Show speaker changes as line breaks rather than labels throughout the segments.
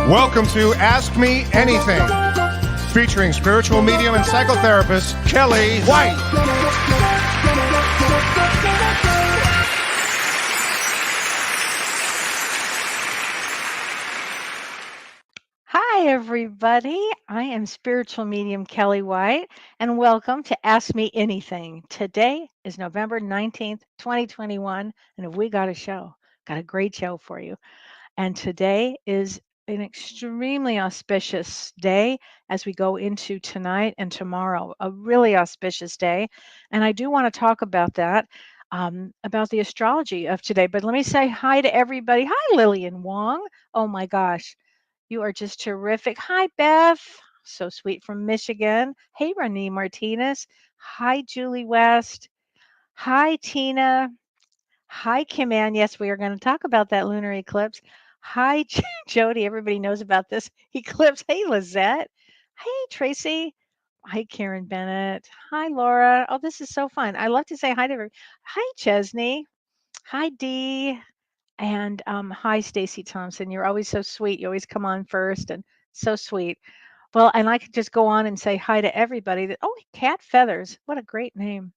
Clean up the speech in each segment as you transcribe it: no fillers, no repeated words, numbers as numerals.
Welcome to Ask Me Anything, featuring spiritual medium and psychotherapist Kellee White.
Hi, everybody. I am spiritual medium Kellee White, and welcome to Ask Me Anything. Today is November 19th, 2021, and we got a great show for you. And today is an extremely auspicious day as we go into tonight and tomorrow, a really auspicious day. And I do want to talk about that, about the astrology of today. But let me say hi to everybody. Hi, Lillian Wong. Oh my gosh. You are just terrific. Hi, Beth. So sweet from Michigan. Hey, Renee Martinez. Hi, Julie West. Hi, Tina. Hi, Kim Ann. Yes, we are going to talk about that lunar eclipse. Hi, Jody. Everybody knows about this eclipse. Hey, Lizette. Hey, Tracy. Hi, Karen Bennett. Hi, Laura. Oh, this is so fun. I love to say hi to everybody. Hi, Chesney. Hi, Dee. And hi, Stacy Thompson. You're always so sweet. You always come on first and so sweet. Well, and I could just go on and say hi to everybody. Oh, Cat Feathers. What a great name.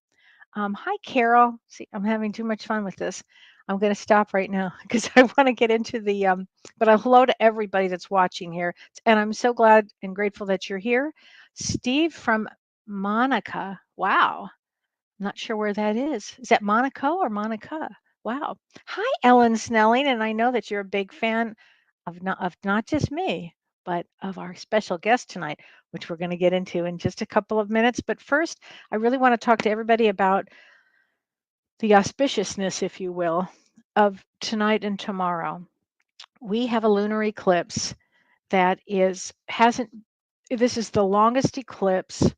Hi, Carol. See, I'm having too much fun with this. I'm going to stop right now because I want to get into the. But hello to everybody that's watching here, and I'm so glad and grateful that you're here. Steve from Monica. Wow, not sure where that is. Is that Monaco or Monica? Wow. Hi, Ellen Snelling, and I know that you're a big fan of not just me, but of our special guest tonight, which we're going to get into in just a couple of minutes. But first, I really want to talk to everybody about the auspiciousness, if you will, of tonight and tomorrow. We have a lunar eclipse that is hasn't this is the longest eclipse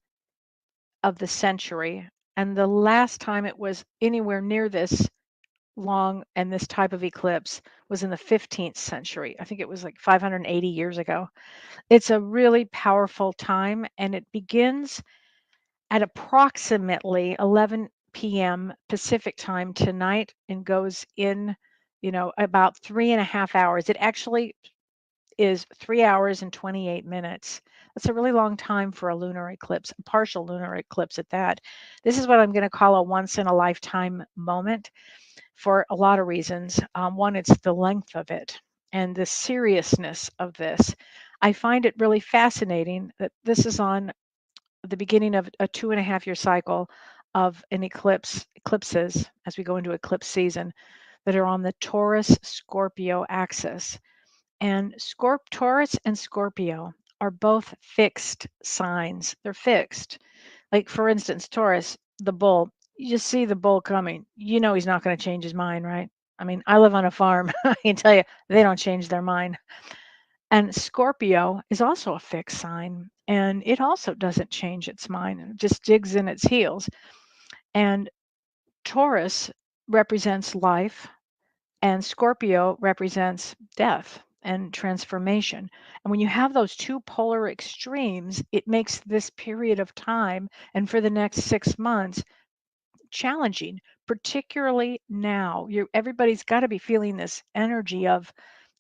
of the century, and the last time it was anywhere near this long and this type of eclipse was in the 15th century. I think it was like 580 years ago. It's a really powerful time, and it begins at approximately 11 p.m. Pacific time tonight and goes in, about 3.5 hours. It actually is 3 hours and 28 minutes. That's a really long time for a lunar eclipse, a partial lunar eclipse at that. This is what I'm going to call a once in a lifetime moment for a lot of reasons. One, it's the length of it and the seriousness of this. I find it really fascinating that this is on the beginning of a 2.5 year cycle of an eclipses as we go into eclipse season that are on the Taurus Scorpio axis. And Taurus and Scorpio are both fixed signs. They're fixed. Like, for instance, Taurus, the bull, you just see the bull coming. You know he's not going to change his mind, right? I mean, I live on a farm. I can tell you, they don't change their mind. And Scorpio is also a fixed sign, and it also doesn't change its mind. It just digs in its heels. And Taurus represents life, and Scorpio represents death and transformation. And when you have those two polar extremes, it makes this period of time and for the next 6 months challenging, particularly now. Everybody's got to be feeling this energy of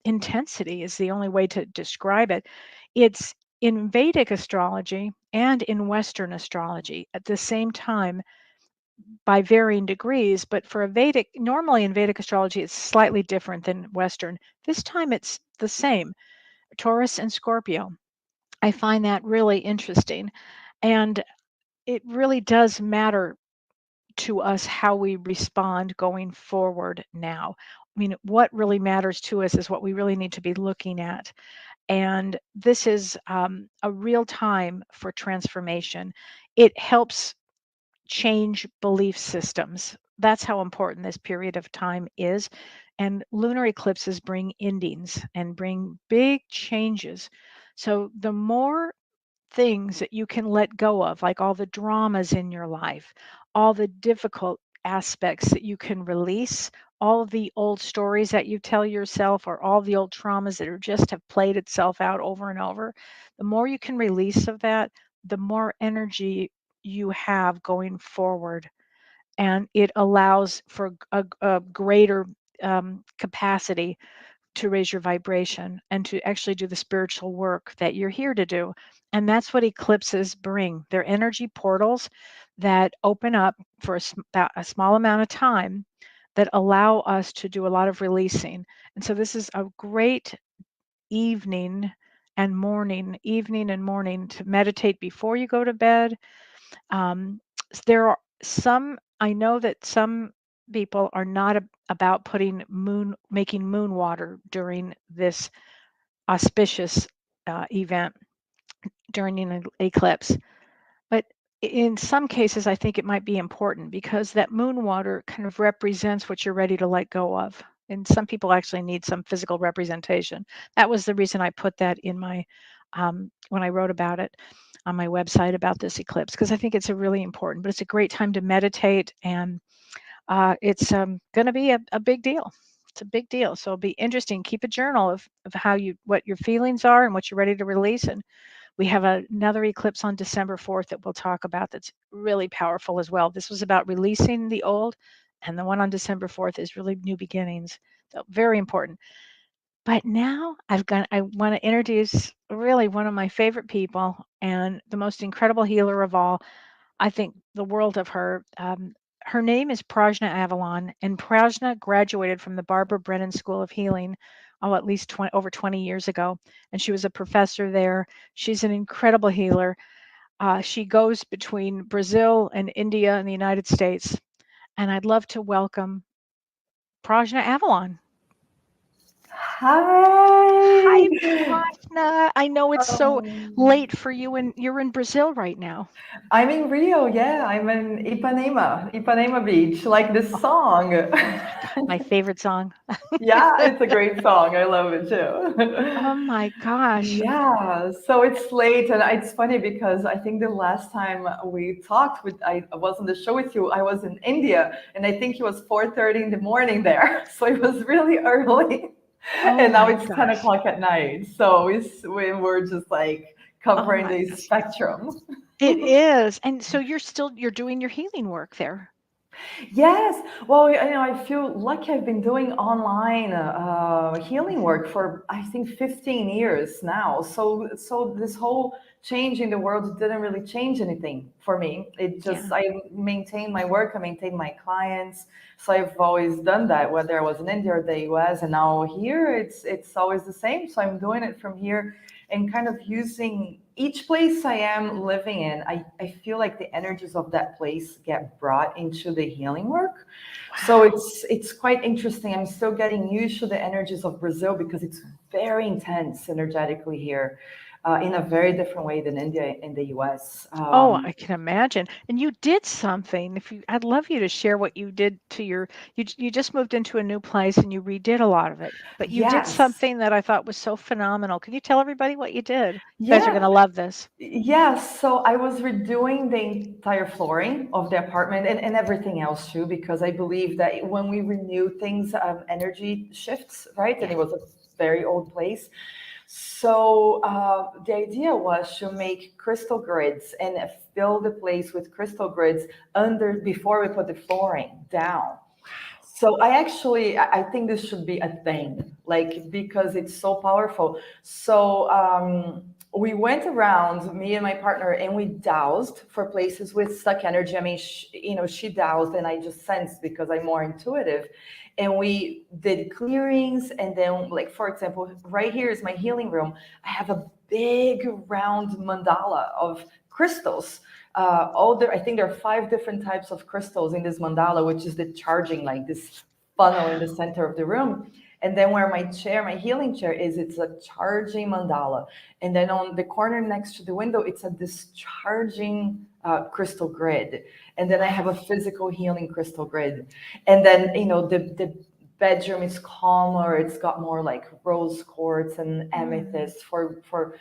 intensity is the only way to describe it. It's in Vedic astrology and in Western astrology at the same time by varying degrees, but for a Vedic, normally in Vedic astrology, it's slightly different than Western. This time it's the same, Taurus and Scorpio. I find that really interesting. And it really does matter to us how we respond going forward now. I mean, what really matters to us is what we really need to be looking at. And this is a real time for transformation. It helps change belief systems. That's how important this period of time is. And lunar eclipses bring endings and bring big changes. So the more things that you can let go of, like all the dramas in your life, all the difficult aspects that you can release, all of the old stories that you tell yourself, or all the old traumas that are just have played itself out over and over, the more you can release of that, the more energy you have going forward. And it allows for a greater capacity to raise your vibration and to actually do the spiritual work that you're here to do. And that's what eclipses bring. They're energy portals that open up for about a small amount of time that allow us to do a lot of releasing. And so this is a great evening and morning to meditate before you go to bed. There are some, I know that some people are not about making moon water during this auspicious event during an eclipse. But in some cases, I think it might be important because that moon water kind of represents what you're ready to let go of. And some people actually need some physical representation. That was the reason I put that in my, when I wrote about it on my website about this eclipse, because I think it's a really important, but it's a great time to meditate. And it's going to be a big deal. It's a big deal. So it'll be interesting. Keep a journal of what your feelings are and what you're ready to release. And we have another eclipse on December 4th that we'll talk about that's really powerful as well. This was about releasing the old, and the one on December 4th is really new beginnings. So very important. But now I want to introduce really one of my favorite people and the most incredible healer of all. I think the world of her. Her name is Prajna Avalon, and Prajna graduated from the Barbara Brennan School of Healing, at least over 20 years ago, and she was a professor there. She's an incredible healer. She goes between Brazil and India and the United States, and I'd love to welcome Prajna Avalon. Hi,
Hi.
Prajna. I know it's so
Um,
late for you, and you're in Brazil right now.
I'm in Rio, yeah. I'm in Ipanema Beach, like this song.
Oh my God, my favorite song.
Yeah, it's a great song. I love it
Oh
too.
my gosh.
Yeah, so it's late, and it's funny because I think the last time we talked I was on the show with you, I was in India, and I think it was 4:30 in the morning there, so it was really early,
Oh
and now
my
it's 10
gosh.
o'clock at night. So we were just like
Oh
covering
my
the
gosh.
spectrum.
It is. And so you're doing your healing work there.
Yes, well, I feel lucky. I've been doing online healing
Mhm.
work for I think 15 years now. So this whole change in the world didn't really change anything for me. It just
Yeah.
I maintain my work, I maintain my clients. So I've always done that, whether I was in India or the US, and now here it's always the same. So I'm doing it from here and kind of using each place I am living in, I feel like the energies of that place get brought into the healing work. So
Wow.
it's quite interesting. I'm still getting used to the energies of Brazil because it's very intense energetically here, in a very different way than India and the US.
Oh, I can imagine. And you did something. I'd love you to share what you did to you just moved into a new place and you redid a lot of it. But you did
Yes.
something that I thought was so phenomenal. Can you tell everybody what you did? You guys are going
Yeah.
to love this.
Yes, so I was redoing the entire flooring of the apartment and everything else too, because I believe that when we renew things, energy shifts, right? And
Yeah.
it was a very old place. So the idea was to make crystal grids and fill the place with crystal grids under before we put the flooring down.
Wow.
So I think this should be a thing, like because it's so powerful. So we went around, me and my partner, and we dowsed for places with stuck energy. I mean, she dowsed, and I just sensed because I'm more intuitive. And we did clearings, and then, like for example, right here is my healing room. I have a big round mandala of crystals. I think there are 5 different types of crystals in this mandala, which is the charging, like this funnel in the
Wow.
center of the room. And then where my healing chair is, it's a charging mandala. And then on the corner next to the window, it's a discharging crystal grid. And then I have a
Wow.
physical healing crystal grid. And then, the bedroom is calmer. It's got more like rose quartz and
Mm.
amethyst for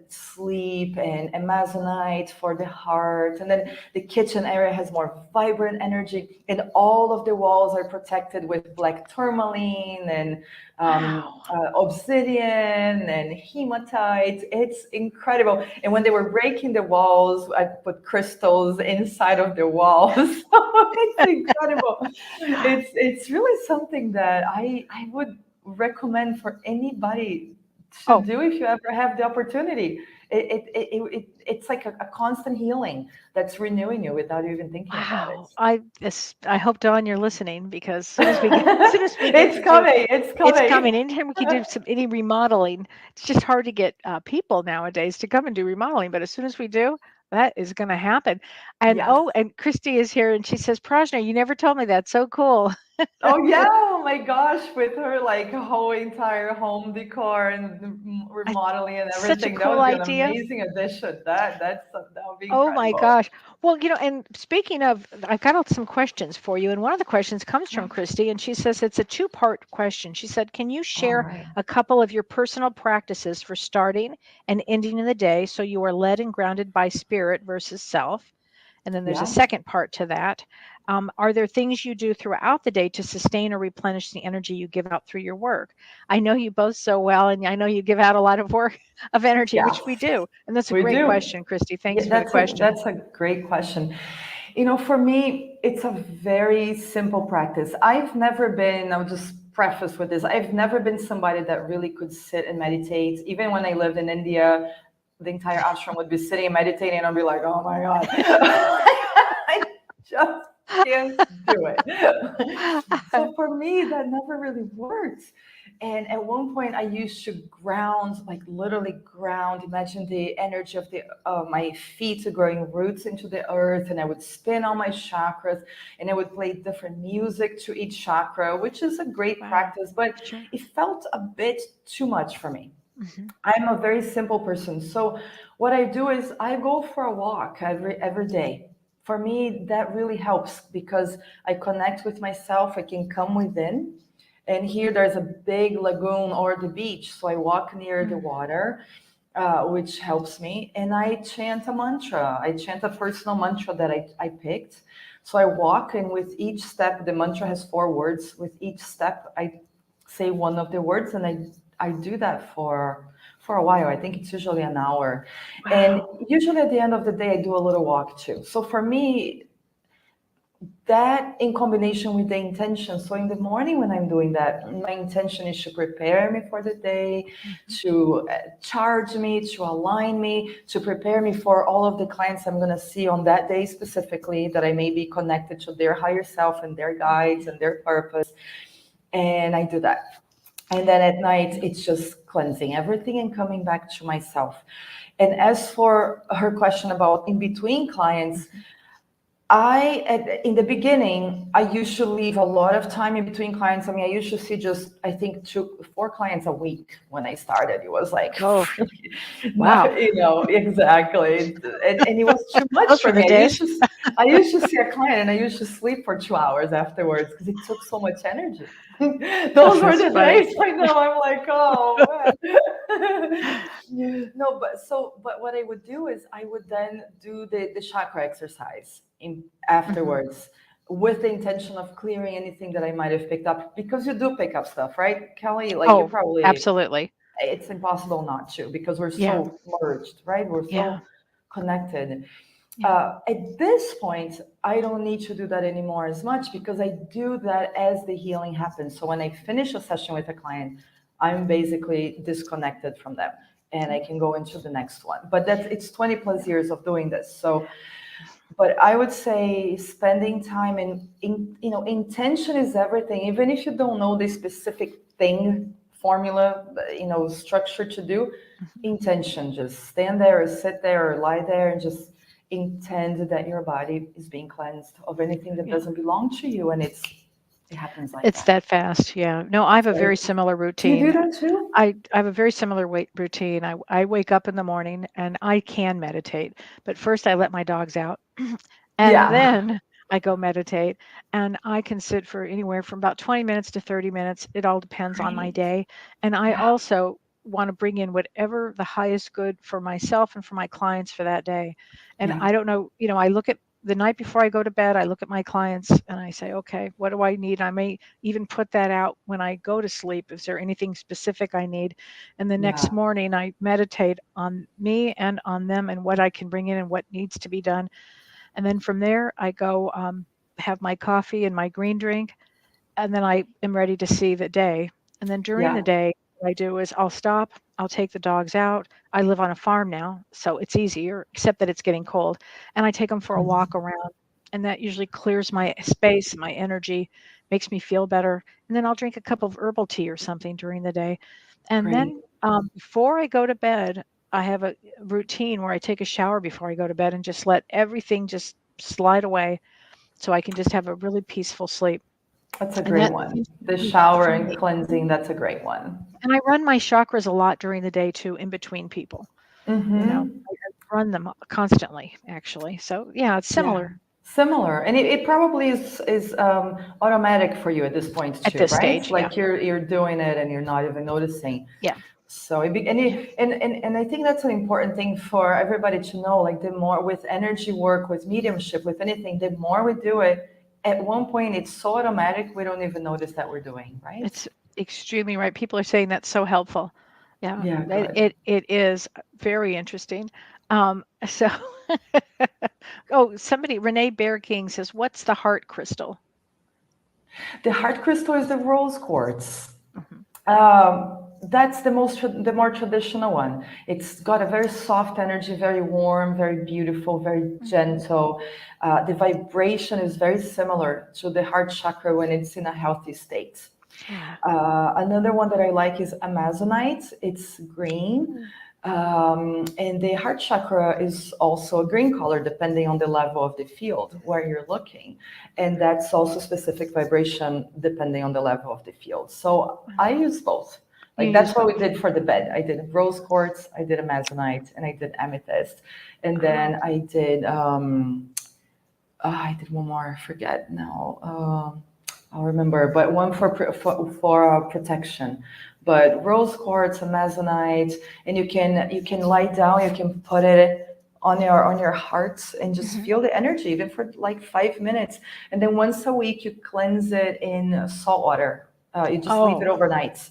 sleep, and amazonite for the heart. And then the kitchen area has more vibrant energy, and all of the walls are protected with black tourmaline and
Wow.
obsidian and hematite. It's incredible. And when they were breaking the walls, I put crystals inside of the walls. So it's incredible. It's really something that I would recommend for anybody to
Oh,
do if you ever have the opportunity. It's like a constant healing that's renewing you without you even thinking about it.
wow. I hope, Dawn, you're listening, because as soon as we get to
It's
do,
coming. It's
it's
coming.
coming. Anytime we can do any remodeling, it's just hard to get people nowadays to come and do remodeling. But as soon as we do, that is going to happen. And
Yes.
oh, and Christy is here, and she says, "Prajna, you never told me that. So cool."
Oh yeah, oh my gosh, with her like whole entire home decor and
I,
remodeling and
such a
everything, that
cool
would be an
idea.
amazing addition. That would be
Oh my
incredible.
gosh. Well, and speaking of, I've got some questions for you. And one of the questions comes
Yeah.
from Christy, and she says it's a two-part question. She said, "Can you
All
share
right.
a couple of your personal practices for starting and ending in the day so you are led and grounded by spirit versus self?" And then there's a
Yeah.
second part to that. Are there things you do throughout the day to sustain or replenish the energy you give out through your work? I know you both so well, and I know you give out a lot of work of energy, which we
Yes,
do. And that's a
we
great
do.
question, Christy.
Yeah,
Thanks for the question.
that's a great question. For me, it's a very simple practice. I've never been, I'll just preface with this, I've never been somebody that really could sit and meditate. Even when I lived in India, the entire ashram would be sitting and meditating, and I'd be like, oh my God. I just can't do it. So for me, that never really worked. And at one point, I used to ground, like literally ground. Imagine the energy of the my feet growing roots into the earth, and I would spin all my chakras, and I would play different music to each chakra, which is a great
Wow.
practice, but
Sure.
it felt a bit too much for me.
Hmm.
I'm a very simple person. So what I do is I go for a walk every day. For me, that really helps because I connect with myself. I can come within. And here there's a big lagoon or the beach. So I walk near the water, which helps me. And I chant a mantra. I chant a personal mantra that I picked. So I walk, and with each step, the mantra has 4 words. With each step, I say one of the words, and I do that for a while. I think it's usually an hour. And
Wow.
usually at the end of the day, I do a little walk too. So for me, that in combination with the intention. So in the morning when I'm doing that, my intention is to prepare me for the day,
Mhm.
to charge me, to align me, to prepare me for all of the clients I'm going to see on that day specifically, that I may be connected to their higher self and their guides and their purpose. And I do that. And then at night, it's just cleansing everything and coming back to myself. And as for her question about in between clients, in the beginning, I used to leave a lot of time in between clients. I mean, I used to see just, I think, 4 clients a week when I started. It was like,
Oh, wow.
not, exactly. And it was too much
Those were
for
the
me.
days.
I used to see a client and I used to sleep for 2 hours afterwards because it took so much energy.
Oh,
Those were
that's
the
funny.
days. Right now, I'm like, oh man. No, but what I would do is I would then do the chakra exercise
Hmm.
afterwards with the intention of clearing anything that I might have picked up, because you do pick up stuff, right, Kelly? Like you
Oh,
probably,
absolutely.
it's impossible not to, because we're
Yeah.
so merged, right? We're
Yeah.
so connected.
Yeah.
At this point, I don't need to do that anymore as much because I do that as the healing happens. So when I finish a session with a client, I'm basically disconnected from them and I can go into the next one. But it's 20 plus years of doing this. So, but I would say spending time intention is everything. Even if you don't know the specific thing, formula, structure to do,
Mhm.
intention. Just stand there or sit there or lie there and just intend that your body is being cleansed of anything that
Yeah.
doesn't belong to you, and it happens like
It's
that.
that fast. Yeah. No, I have
It's
a
very
very
fast.
similar
Do you do
routine.
that too?
I have a very similar routine. I wake up in the morning and I can meditate, but first I let my dogs out and
Yeah.
then I go meditate, and I can sit for anywhere from about 20 minutes to 30 minutes. It all depends on my
Great.
day. And I
Yeah.
also want to bring in whatever the highest good for myself and for my clients for that day. And
Yeah.
I don't know, I look at the night before I go to bed, I look at my clients and I say, okay, what do I need? I may even put that out when I go to sleep. Is there anything specific I need? And the next
Yeah.
morning, I meditate on me and on them and what I can bring in and what needs to be done. And then from there, I go have my coffee and my green drink, and then I am ready to see the day. And then during the
Yeah.
day, what I do is I'll stop, I'll take the dogs out. I live on a farm now, so it's easier, except that it's getting cold. And I take them for a walk around, and that usually clears my space, my energy, makes me feel better. And then I'll drink a cup of herbal tea or something during the day. And
Great.
then before I go to bed, I have a routine where I take a shower before I go to bed and just let everything just slide away so I can just have a really peaceful sleep.
That's a
And
great
that
one.
seems
The
to be
shower
for
and
me.
cleansing, that's a great one.
And I run my chakras a lot during the day too, in between people. You know,
Mm-hmm.
I run them constantly, actually. So yeah, it's
Yeah.
similar
Similar. And it probably is automatic for you at this point
at
too,
this
right?
stage. Yeah,
Like you're doing it and you're not even noticing.
yeah.
So and I think that's an important thing for everybody to know. Like the more with energy work, with mediumship, with anything, the more we do it, at one point it's so automatic we don't even notice that we're doing, right?
It's extremely right. People are saying that's so helpful. Yeah,
Yeah,
it
good.
it, it is very interesting. So, oh, somebody, Renee Bear King says, "What's the heart crystal?"
The heart crystal is the rose quartz.
Mhm.
That's the more traditional one. It's got a very soft energy, very warm, very beautiful, very
Mhm.
gentle. The vibration is very similar to the heart chakra when it's in a healthy state.
Yeah.
Another one that I like is Amazonite. It's green.
Mm.
And the heart chakra is also a green color depending on the level of the field where you're looking. And that's also specific vibration depending on the level of the field. So I use both.
You
Like
use
that's what we
both.
did for the bed. I did rose quartz, I did Amazonite, and I did amethyst. And
Oh.
then I did one more, I forget now. I'll remember, but one for protection. But rose quartz, amazonite, and you can lie down. You can put it on your heart and just
Hmm.
feel the energy, even for like 5 minutes. And then once a week, you cleanse it in salt water. You just leave it
Oh,
overnight,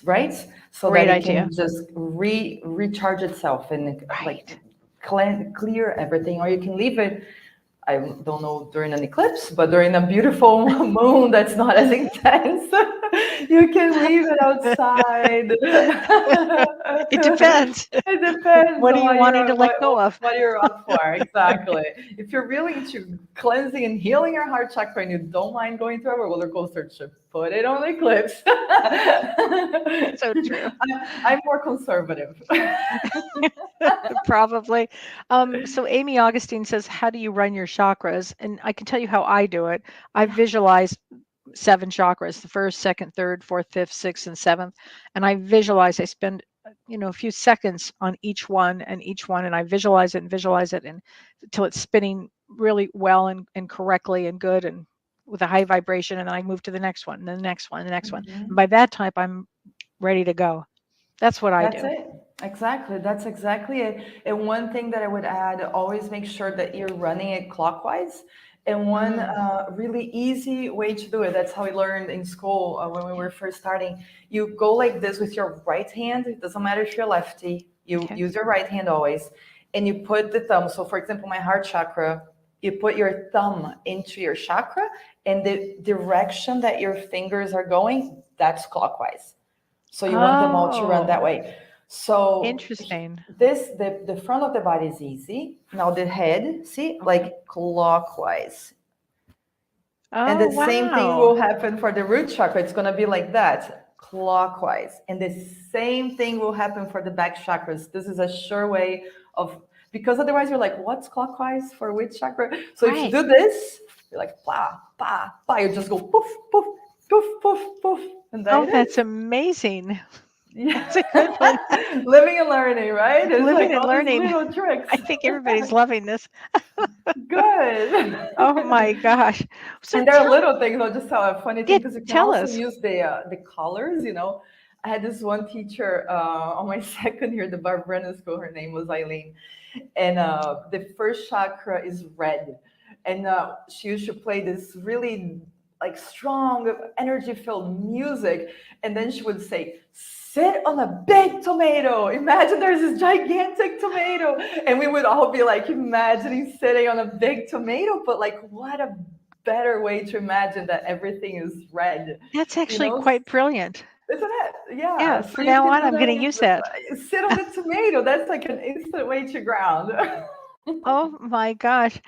right? So that
great
it
idea.
can just recharge itself and like
Right.
clear everything. Or you can leave it, I don't know during an eclipse, but during a beautiful moon that's not as intense, you can leave it outside.
It depends.
It depends
What are
on
you wanting to let go of?
what you're up for. Exactly. If you're really into cleansing and healing your heart chakra and you don't mind going through a roller coaster trip, put it on eclipse.
So true.
I'm more conservative.
Probably. So Amy Augustine says, "How do you run your chakras?" And I can tell you how I do it. I
Yeah.
visualize 7 chakras: the first, second, third, fourth, fifth, sixth, and seventh. And I visualize. I spend a few seconds on each one, and I visualize it, and until it's spinning really well and correctly and good and with a high vibration. And then I move to the next one, and then the next one, and the next one. And
Mhm.
by that time, I'm ready to go. That's what I
That's
do.
it. Exactly. That's exactly it. And one thing that I would add, always make sure that you're running it clockwise. And one
Mm,
really easy way to do it, that's how we learned in school when we were first starting. You go like this with your right hand. It doesn't matter if you're lefty, you
okay.
use your right hand always. And you put the thumb. So, for example, my heart chakra, you put your thumb into your chakra, and the direction that your fingers are going, that's clockwise. So you want them all to run that
Oh,
way. So
interesting.
the front of the body is easy. Now the head, see,
Okay.
like clockwise. And
Oh,
the same thing
wow.
will happen for the root chakra. It's gonna be like that, clockwise. And the same thing will happen for the back chakras. This is a sure way of, because otherwise you're like, what's clockwise for which chakra? So if you
Right.
do this, you're like, pa, pa, pa, you just go poof, poof, poof, poof, poof, and there
Oh,
it
that's
is.
amazing.
Yeah.
That's a good one.
Living and learning, right? It's
Living
like
and
all these
learning.
little tricks.
I think everybody's loving this.
Good.
Oh my gosh. So
And there are little things. I'll just tell a funny
yeah,
thing because you can
tell
also
us.
use the colors. I had this one teacher on my second year, the Barbara school. Her name was Eileen, and the first chakra is red, and she used to play this really like strong energy filled music, and then she would say, sit on a big tomato, imagine there's this gigantic tomato, and we would all be like imagining sitting on a big tomato, but like what a better way to imagine that everything is red,
That's
you
actually
know
quite brilliant.
Isn't it? Yeah.
Yeah,
So
for
you
now
can
on,
do
I'm
that
going to
with
use that.
sit on the tomato. That's like an instant way to ground.
Oh my gosh.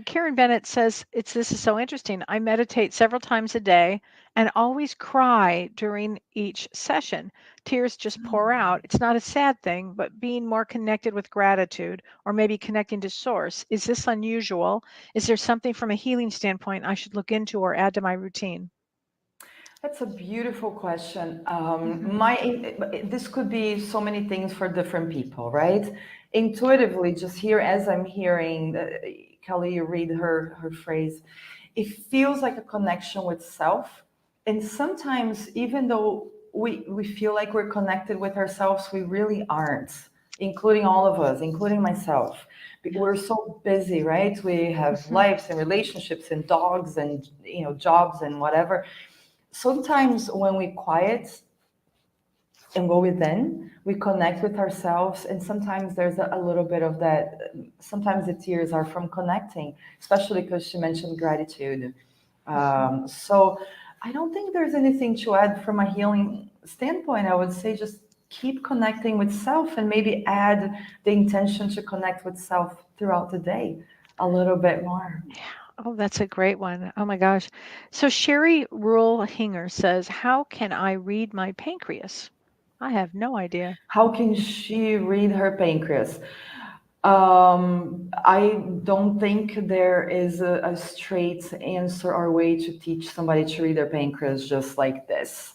Karen Bennett says this is so interesting. I meditate several times a day and always cry during each session. Tears just pour out. It's not a sad thing, but being more connected with gratitude or maybe connecting to source. Is this unusual? Is there something from a healing standpoint I should look into or add to my routine?
That's a beautiful question.
Hmm.
This could be so many things for different people, right? Intuitively, just here as I'm hearing Kelly you read her phrase, it feels like a connection with self. And sometimes, even though we feel like we're connected with ourselves, we really aren't, including all of us, including myself. We're
Yes.
so busy, right? We have
Hmm.
lives and relationships and dogs and jobs and whatever. Sometimes when we quiet and go within, we connect with ourselves, and sometimes there's a little bit of that. Sometimes the tears are from connecting, especially because she mentioned gratitude.
Hmm.
So I don't think there's anything to add from a healing standpoint. I would say just keep connecting with self and maybe add the intention to connect with self throughout the day a little bit more.
Oh, that's a great one. Oh my gosh. So Sherry Rule Hinger says, how can I read my pancreas? I have no idea.
How can she read her pancreas? I don't think there is a straight answer or way to teach somebody to read their pancreas just like this.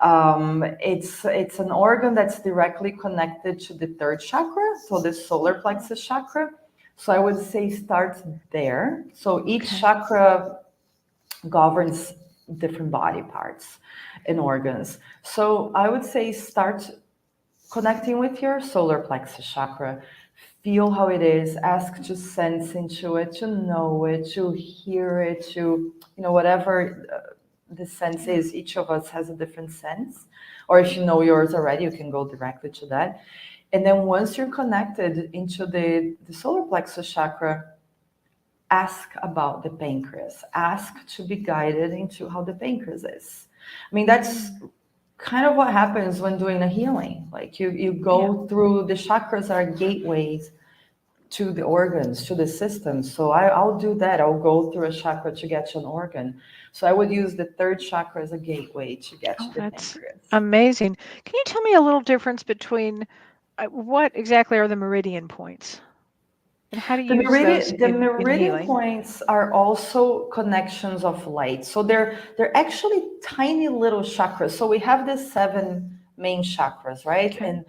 It's an organ that's directly connected to the third chakra, so the solar plexus chakra. So I would say start there. So each
Okay.
chakra governs different body parts and organs. So I would say start connecting with your solar plexus chakra. Feel how it is. Ask to sense into it, to know it, to hear it, to, whatever the sense
Yeah.
is. Each of us has a different sense. Or if you know yours already, you can go directly to that. And then once you're connected into the solar plexus chakra, ask about the pancreas. Ask to be guided into how the pancreas is. I mean, that's
Mm.
kind of what happens when doing a healing. Like you
Yeah.
go through the chakras are gateways to the organs, to the systems. So I'll do that. I'll go through a chakra to get to an organ. So I would use the third chakra as a gateway to get
Oh,
to the
that's
pancreas.
amazing. Can you tell me a little difference between what exactly are the meridian points and how to
The
use those
meridian, the
in
meridian
healing?
points are also connections of light. So they're actually tiny little chakras. So we have the seven main chakras, right?
Okay.
And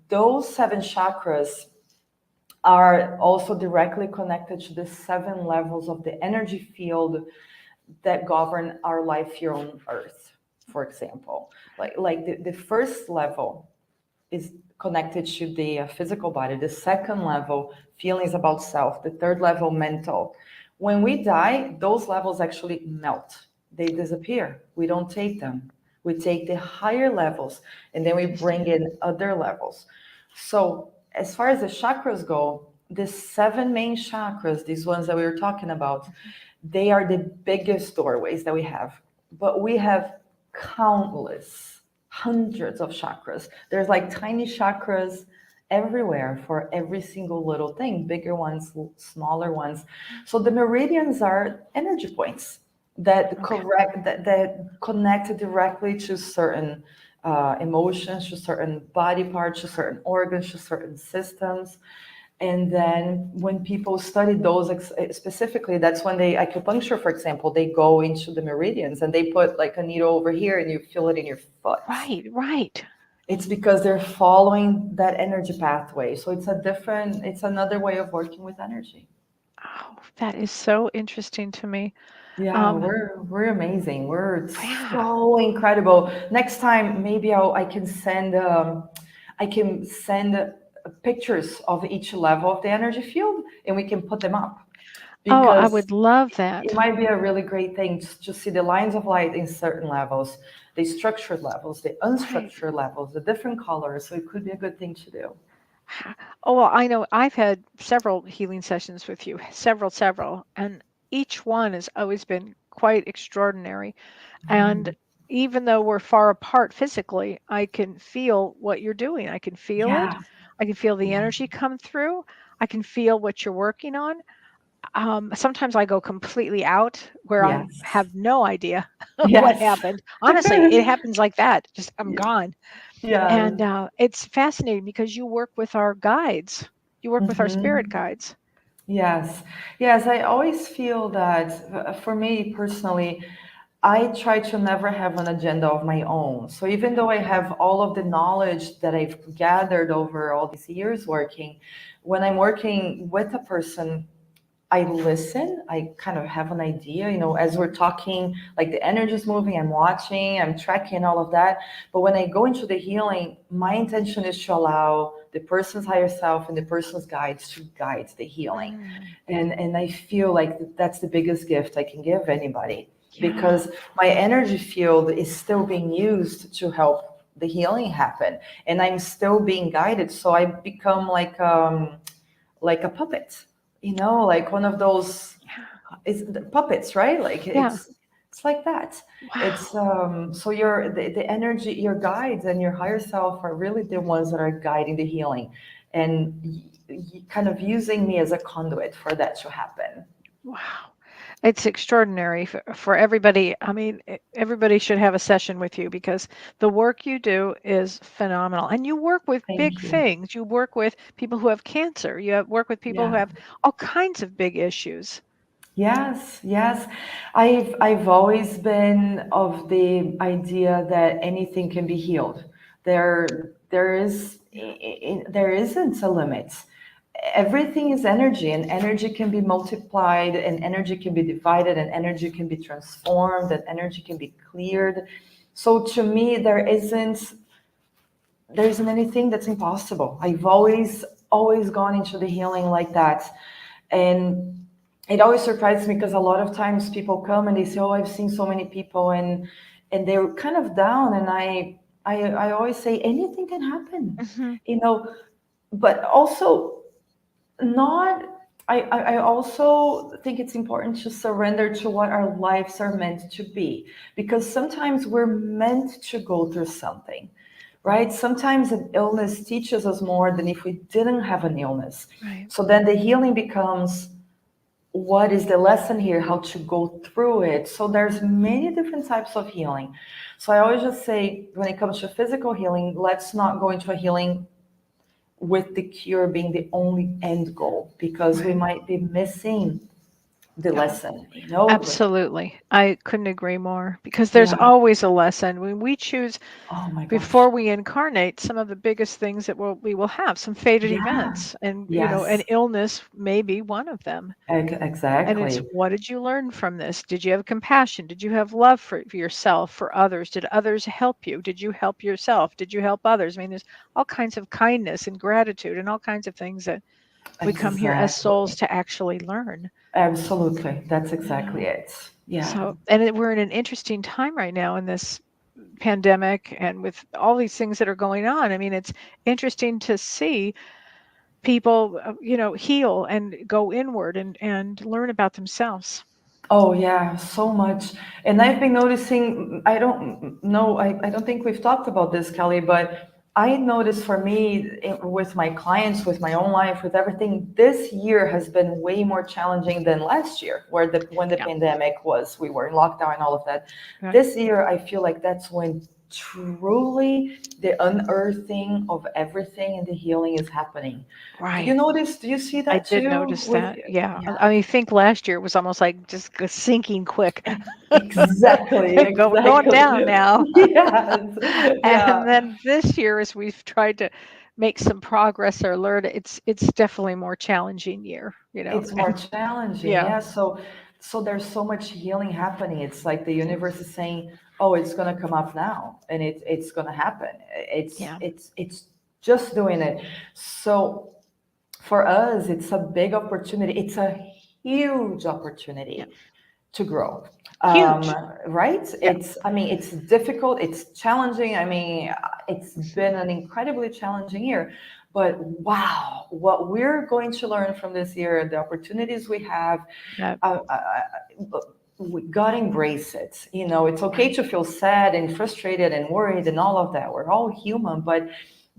those seven chakras are also directly connected to the seven levels of the energy field that govern our life here on Earth. For example, like the first level is connected to the physical body. The second level, feelings about self. The third level, mental. When we die, those levels actually melt. They disappear. We don't take them. We take the higher levels and then we bring
Interesting.
in other levels. So, as far as the chakras go, the seven main chakras, these ones that we were talking about, they are the biggest doorways that we have. But we have countless, hundreds of chakras. There's like tiny chakras everywhere for every single little thing, bigger ones, smaller ones. So the meridians are energy points
Okay.
that connect directly to certain emotions, to certain body parts, to certain organs, to certain systems. And then when people study those specifically, that's when they acupuncture, for example, they go into the meridians and they put like a needle over here and you feel it in your foot.
Right, right.
It's because they're following that energy pathway. So it's another way of working with energy.
Oh, that is so interesting to me.
Yeah,
Um,
we're amazing. We're
yeah.
so incredible. Next time, maybe I can send pictures of each level of the energy field, and we can put them up
Oh, I
because
would love
it
that.
might be a really great thing to see the lines of light in certain levels, the structured levels, the
Right.
unstructured levels, the different colors. So it could be a good thing to do.
Oh, well, I know I've had several healing sessions with you, several, and each one has always been quite extraordinary. And, even though we're far apart physically, I can feel what you're doing. I can feel it.
Yeah.
I can feel the
Yeah.
energy come through. I can feel what you're working on. Sometimes I go completely out where I
Yes.
have no idea what
Yes.
happened. Honestly, it happens like that. Just I'm gone.
Yes.
And it's fascinating because you work with our guides. You work with our spirit
Hmm.
guides.
Yes. Yes. I always feel that for me personally, I try to never have an agenda of my own. So even though I have all of the knowledge that I've gathered over all these years working, when I'm working with a person, I listen, I kind of have an idea, as we're talking, like the energy is moving, I'm watching, I'm tracking all of that. But when I go into the healing, my intention is to allow the person's higher self and the person's guides to guide the healing.
Mm,
And I feel like that's the biggest gift I can give anybody,
yeah.
because my energy field is still being used to help the healing happen. And I'm still being guided. So I become like a puppet, like one of those, it's the puppets, right? Like
Yeah.
it's like that. It's
Wow.
so the energy, your guides and your higher self are really the ones that are guiding the healing, and kind of using me as a conduit for that to happen.
Wow. It's extraordinary for everybody. I mean, everybody should have a session with you because the work you do is phenomenal. And you work with big
Thank you.
things. You work with people who have cancer. Work with people who
Yeah.
have all kinds of big issues.
Yes, yes. I've always been of the idea that anything can be healed. There isn't a limit. Everything is energy, and energy can be multiplied, and energy can be divided, and energy can be transformed, and energy can be cleared. So to me, there isn't anything that's impossible. I've always gone into the healing like that. And it always surprises me because a lot of times people come and they say, "Oh, I've seen so many people," and they're kind of down. And I always say, anything can happen,
Hmm.
you know. But also not. I also think it's important to surrender to what our lives are meant to be, because sometimes we're meant to go through something, right? Sometimes an illness teaches us more than if we didn't have an illness.
Right.
So then the healing becomes, what is the lesson here, how to go through it. So there's many different types of healing. So I always just say, when it comes to physical healing, let's not go into a healing with the cure being the only end goal, because we
Right.
might be missing the
Yeah.
lesson, like,
Absolutely. I couldn't agree more because there's
yeah.
always a lesson. When we choose
Oh my gosh.
before we incarnate, some of the biggest things that we will have some fated
Yeah.
events, and an
Yes.
illness may be one of them. And it's,
Exactly.
what did you learn from this? Did you have compassion? Did you have love for yourself, for others? Did others help you? Did you help yourself? Did you help others? I mean, there's all kinds of kindness and gratitude and all kinds of things that we come here as souls
Exactly.
to actually learn.
Absolutely. That's
You
exactly
know.
it. Yeah.
So, and we're in an interesting time right now in this pandemic and with all these things that are going on. I mean, it's interesting to see people, heal and go inward and learn about themselves.
Oh yeah, so much. And I've been noticing, I don't know, I don't think we've talked about this, Kelly, but I noticed for me, with my clients, with my own life, with everything, this year has been way more challenging than last year, where when the
Yeah.
pandemic was, we were in lockdown and all of that.
Right.
This year, I feel like that's when truly the unearthing of everything and the healing is happening. Do you
Right.
notice, do you see
I
that
did
too
notice
with,
that. Yeah.
yeah,
I mean, think last year was almost like just sinking quick.
exactly,
Going down
exactly.
now.
Yes,
And
yeah.
then this year, as we've tried to make some progress or learn, it's definitely more challenging year,
It's more
and
challenging,
yeah,
yeah. So there's so much healing happening. It's like the
yes,
universe is saying, "Oh, it's gonna come up now, and it's gonna happen." It's
yeah,
it's it's just doing it. So for us, it's a big opportunity. It's a huge
yeah,
opportunity to grow.
huge,
Right?
yeah,
I mean, it's difficult, it's challenging. I mean, it's
mhm,
been an incredibly challenging year. But wow, what we're going to learn from this year, the opportunities we have,
yeah,
uh, uh, we gotta embrace it. You know, it's okay to feel sad and frustrated and worried and all of that. We're all human, but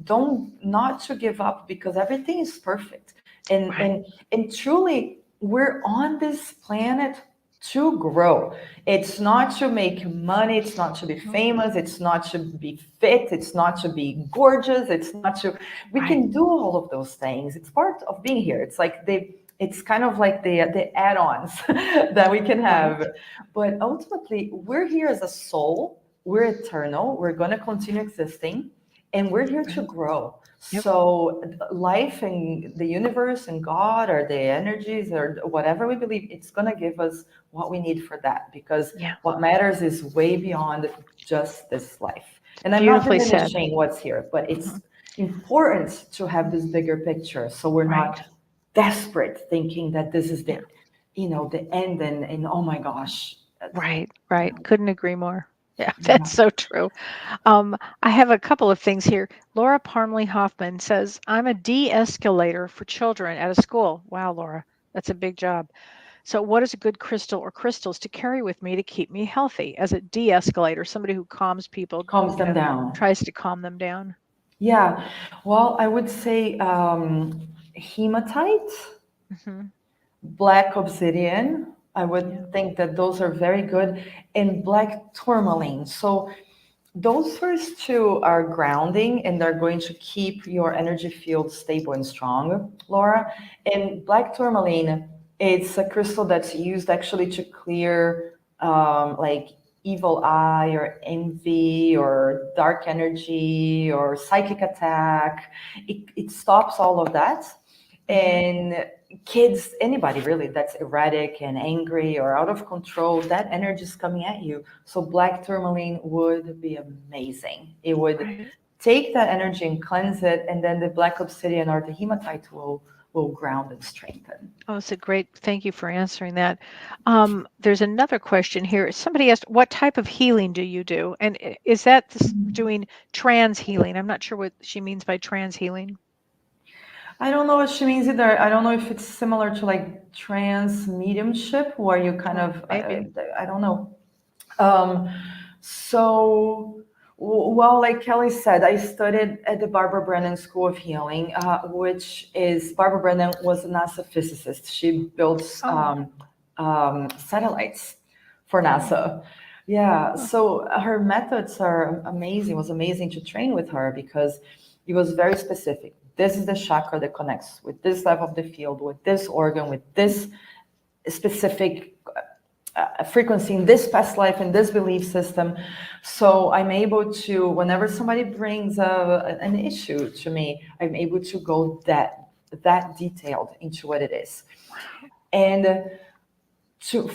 don't not to give up because everything is perfect. And
Right.
and and truly, we're on this planet to grow. It's not to make money, it's not to be
Mhm.
famous, it's not to be fit, it's not to be gorgeous, it's not to we
Right.
can do all of those things. It's part of being here. It's kind of like the add-ons that we can
Right.
have. But ultimately, we're here as a soul. We're eternal. We're going to continue existing, and we're here to
Right.
grow.
Yep.
So life and the universe and God or the energies or whatever we believe, it's going to give us what we need for that because
Yeah.
what matters is way beyond just this life. And I'm not
Beautifully said.
diminishing what's here, but it's
Mhm.
important to have this bigger picture so we're
Right.
not desperate thinking that this is
Yeah.
the end and oh my gosh.
Right. Right. Couldn't agree more. Yeah,
Yeah.
that's so true. I have a couple of things here. Laura Parmley Hoffman says, I'm a de-escalator for children at a school. Wow, Laura, that's a big job. So, what is a good crystal or crystals to carry with me to keep me healthy as a de-escalator, somebody who calms people,
Calms them down.
tries to calm them down?
Yeah. Well, I would say hematite,
Hmm.
black obsidian. I
Yeah.
would think that those are very good, and black tourmaline. So those first two are grounding and they're going to keep your energy field stable and strong, Laura. And black tourmaline, it's a crystal that's used actually to clear like evil eye or envy or dark energy or psychic attack. It stops all of that.
Hmm.
And kids, anybody really that's erratic and angry or out of control, that energy is coming at you. So black tourmaline would be amazing. It would
Right.
take that energy and cleanse it, and then the black obsidian or the hematite will ground and strengthen.
Oh, it's a great, thank you for answering that. There's another question here. Somebody asked, what type of healing do you do? And is that doing trans healing? I'm not sure what she means by trans healing.
I don't know what she means either. I don't know if it's similar to like trance mediumship, where you kind
Oh,
of
maybe.
I don't know. Um, so, well, like Kelly said, I studied at the Barbara Brennan School of Healing, which is Barbara Brennan was a NASA physicist. She builds
Oh,
satellites for
oh,
NASA. Yeah,
oh,
so her methods are amazing. It was amazing to train with her because it was very specific. This is the chakra that connects with this level of the field, with this organ, with this specific frequency in this past life in this belief system. So I'm able to, whenever somebody brings an issue to me, I'm able to go that detailed into what it is. And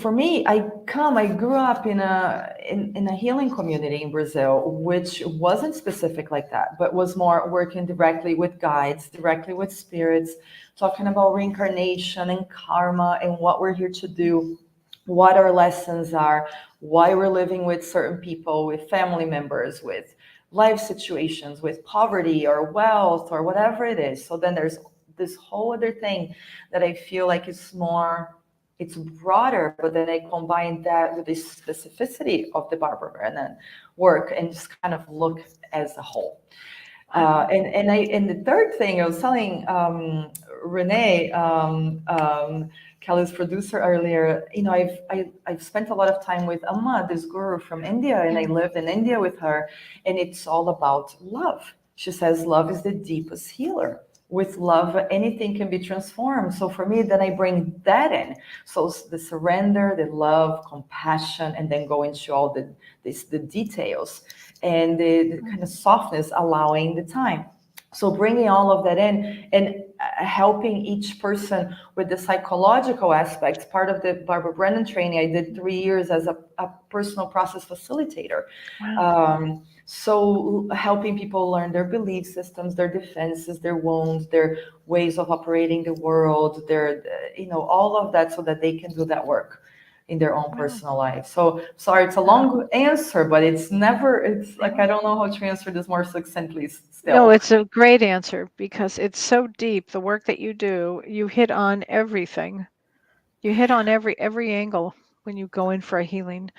for me, I grew up in a healing community in Brazil, which wasn't specific like that, but was more working directly with guides, directly with spirits, talking about reincarnation and karma and what we're here to do, what our lessons are, why we're living with certain people, with family members, with life situations, with poverty or wealth or whatever it is. So then there's this whole other thing that I feel like it's broader, but then I combine that with the specificity of the Barbara Brennan work and just kind of look as a whole.
wow.
And the third thing I was telling Renee, Kelly's producer earlier, I've spent a lot of time with Amma, this guru from India, and I
Yeah.
lived in India with her, and it's all about love. She says love is the deepest healer. With love, anything can be transformed. So for me, then I bring that in. So the surrender, the love, compassion, and then go into all the details and the kind of softness, allowing the time. So bringing all of that in and helping each person with the psychological aspects. Part of the Barbara Brennan training, I did 3 years as a personal process facilitator.
Wow.
So helping people learn their belief systems, their defenses, their wounds, their ways of operating the world, their all of that, so that they can do that work in their own
Wow.
personal life. So sorry, it's a
Uh,
long answer, but it's like
no,
I don't know how to answer this more succinctly
no,
still.
it's a great answer because it's so deep. The work that you do, you hit on everything. You hit on every angle when you go in for a healing.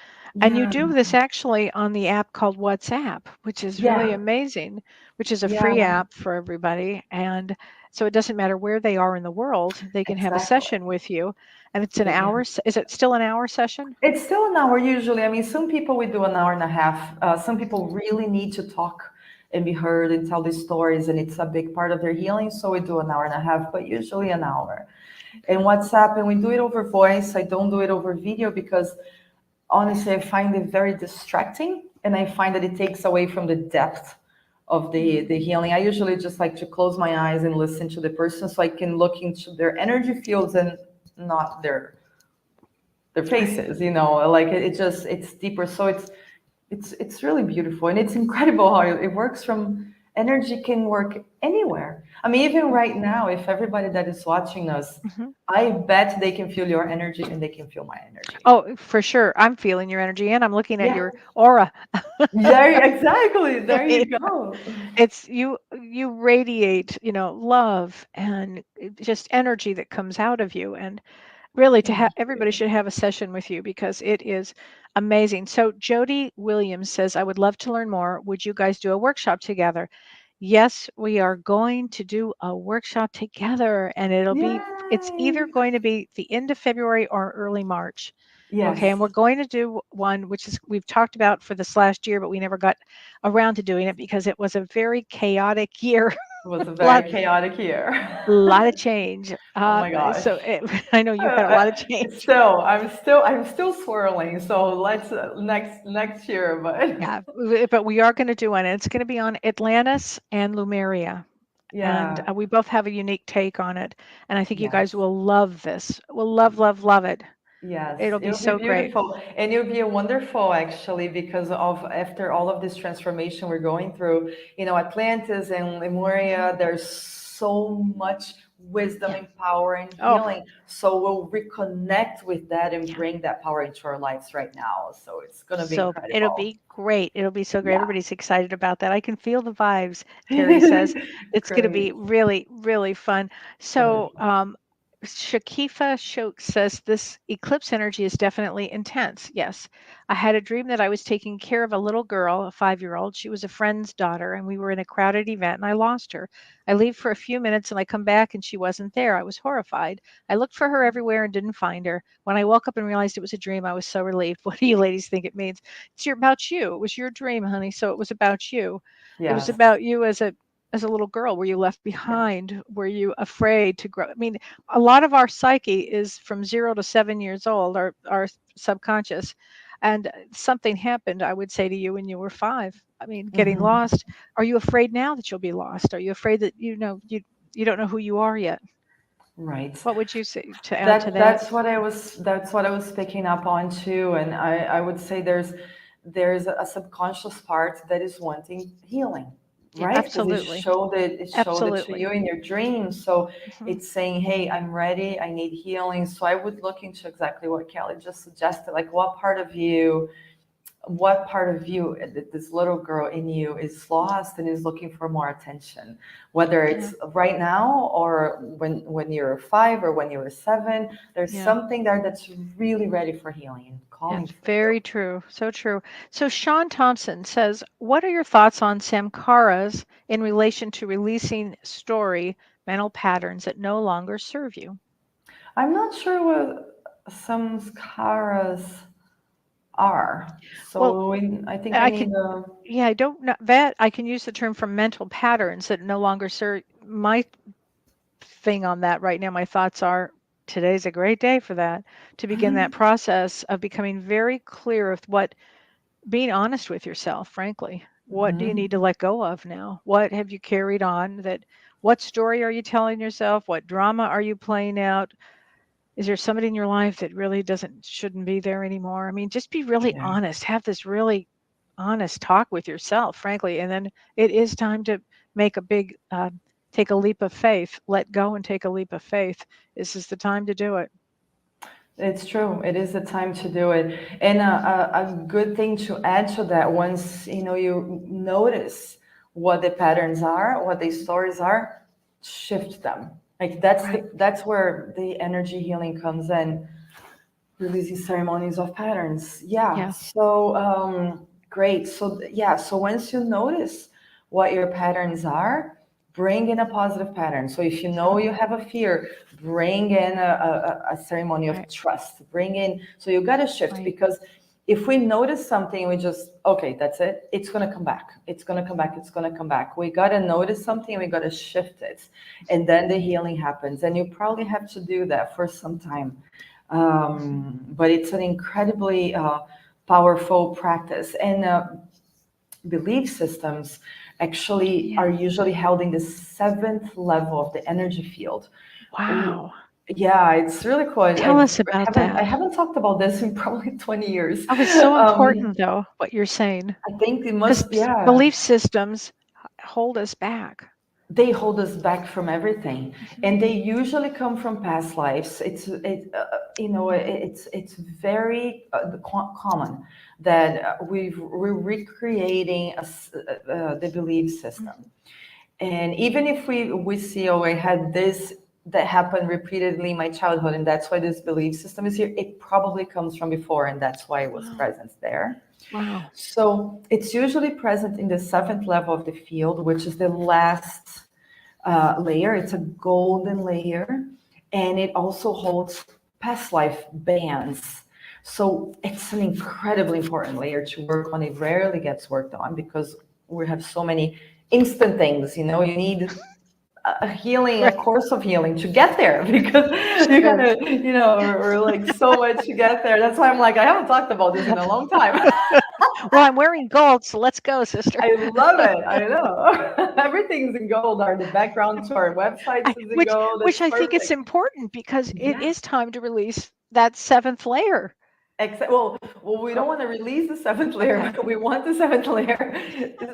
And you
Yeah,
do this actually on the app called WhatsApp, which is really
yeah,
amazing, which is a free
yeah,
app for everybody. And so it doesn't matter where they are in the world, they can have a session
exactly.
with you. And it's an
Yeah.
hour. Is it still an hour session?
It's still an hour usually. I mean, some people we do an hour and a half. Some people really need to talk and be heard and tell these stories, and it's a big part of their healing. So we do an hour and a half, but usually an hour. And
Okay.
WhatsApp, and we do it over voice. I don't do it over video because honestly, I find it very distracting, and I find that it takes away from the depth of the
Mm,
healing. I usually just like to close my eyes and listen to the person so I can look into their energy fields and not their
right.
faces, like it just it's deeper. So it's really beautiful, and it's incredible how it works. From energy can work anywhere. I mean, even right now, if everybody that is watching us,
Mhm.
I bet they can feel your energy and they can feel my energy.
Oh, for sure. I'm feeling your energy and I'm looking at
Yeah,
your aura.
yeah, exactly,
I
there
mean,
you go.
it's you radiate, love and just energy that comes out of you. And really to have
Thank
everybody
you.
should have a session with you because it is amazing. So Jody Williams says, I would love to learn more. Would you guys do a workshop together? Yes, we are going to do a workshop together and it's either
Yay.
going to be the end of February or early March. Okay, and
Yes,
we're going to do one which is we've talked about for this last year, but we never got around to doing it because it was a very chaotic year.
it was a
a lot,
very chaotic year.
lot of change.
Oh my gosh.
I know you had a
Uh,
lot of change.
I'm still swirling. So let's next year, but
Yeah, but we are going to do one. And it's going to be on Atlantis and Lumeria, and
yeah,
we both have a unique take on it. And I think you guys
yes.
will love this. Will love, love, love it.
Yes,
It'll be
it'll be
so great.
beautiful, and it'll be wonderful actually because of after all of this transformation we're going through, Atlantis and
Hmm.
Lemuria, there's so much wisdom
Yeah.
and power and
Oh,
healing. So we'll reconnect with that and
yeah.
bring that power into our lives right now. So it's gonna be
So it'll
incredible.
be great. It'll be so great.
Yeah.
Everybody's excited about that. I can feel the vibes, Terry says. It's going to
Great.
be really, really fun. So,
Wonderful.
Shakifa Shoke says this eclipse energy is definitely intense. Yes. I had a dream that I was taking care of a little girl, a 5-year-old. She was a friend's daughter, and we were in a crowded event, and I lost her. I leave for a few minutes and I come back, and she wasn't there. I was horrified. I looked for her everywhere and didn't find her. When I woke up and realized it was a dream, I was so relieved. What do you ladies think it means? About you. It was your dream, honey. So it was about you. It was
Yes.
about you as a little girl. Were you left
Yes.
behind? Were you afraid to grow? I mean, a lot of our psyche is from 0 to 7 years old, our subconscious. And something happened, I would say to you when you were 5. I mean, getting
Mhm.
lost. Are you afraid now that you'll be lost? Are you afraid that you don't know who you are yet?
Right.
What would you say to add to
That
that?
that's what I was picking up on too, and I would say there's a subconscious part that is wanting healing,
Yeah,
right? Because it
absolutely.
showed it it showed it to
Absolutely.
you in your dreams, so
Mhm.
it's saying, hey, I'm ready, I need healing. So I would look into exactly what Kelly just suggested, like what part of you, this little girl in you, is lost and is looking for more attention, whether
Yeah.
it's right now or when you're 5 or when you're 7. There's
Yeah.
something there that's really ready for healing and calling
That's
for you.
very true. So true. So Sean Thompson says, what are your thoughts on samkaras in relation to releasing story mental patterns that no longer serve you?
I'm not sure what some skaras are,
Well,
so I think I
I
need
can,
a.
yeah, I don't know that I can use the term for mental patterns that no longer serve. My thing on that right now, my thoughts are today's a great day for that, to begin that process of becoming very clear with what being honest with yourself, frankly. What do you need to
Mhm.
let go of now? What have you carried on that what story are you telling yourself? What drama are you playing out? Is there somebody in your life that really doesn't shouldn't be there anymore? I mean, just be really
Yeah.
honest. Have this really honest talk with yourself, frankly, and then it is time to make a big take a leap of faith. Let go and take a leap of faith. This is the time to do it.
It's true. It is the time to do it. And a good thing to add to that, once you notice what the patterns are, what the stories are, shift them. Like that's
Right.
that's where the energy healing comes in. Releasing ceremonies of patterns. Yeah.
Yeah.
So great. So yeah. So once you notice what your patterns are, bring in a positive pattern. So if you know
Mhm.
you have a fear, bring in a ceremony of
Right.
trust. Bring in. So you got to shift,
Right.
because if we notice something, we just okay, that's it. It's gonna come back. It's gonna come back. It's gonna come back. We gotta notice something. We gotta shift it, and then the healing happens. And you probably have to do that for some time, but it's an incredibly powerful practice. And belief systems actually
Yeah.
are usually held in the seventh level of the energy field. Ooh,
Wow.
yeah, it's really cool.
Tell us about
I
that.
haven't talked about this in probably 20 years.
Oh, it's so
Um,
important, though, what you're saying,
I think it
because
must, yeah.
belief systems hold us back.
They hold us back from everything,
Mhm.
and they usually come from past lives.
Mhm.
It's very common that we're recreating the belief
Mm.
system. And even if we see, oh, I had this that happened repeatedly in my childhood, and that's why this belief system is here, it probably comes from before, and that's why it was
Wow.
present there.
Wow.
So it's usually present in the seventh level of the field, which is the last layer. It's a golden layer, and it also holds past life bands. So it's an incredibly important layer to work on. It rarely gets worked on because we have so many instant things. You know, you need a healing, a
Right.
course of healing to get there because you
Sure.
gotta, or like so much to get there. That's why I'm like, I haven't talked about this in a long time.
Well, I'm wearing gold, so let's go, sister.
I love it. I know. Everything's in gold. The background to our websites is in
which
gold.
which
It's
I think it's
perfect.
important because it
Yeah.
is time to release that seventh layer.
Except, well, we
Oh,
don't want to release the seventh layer,
okay.
but we want the seventh layer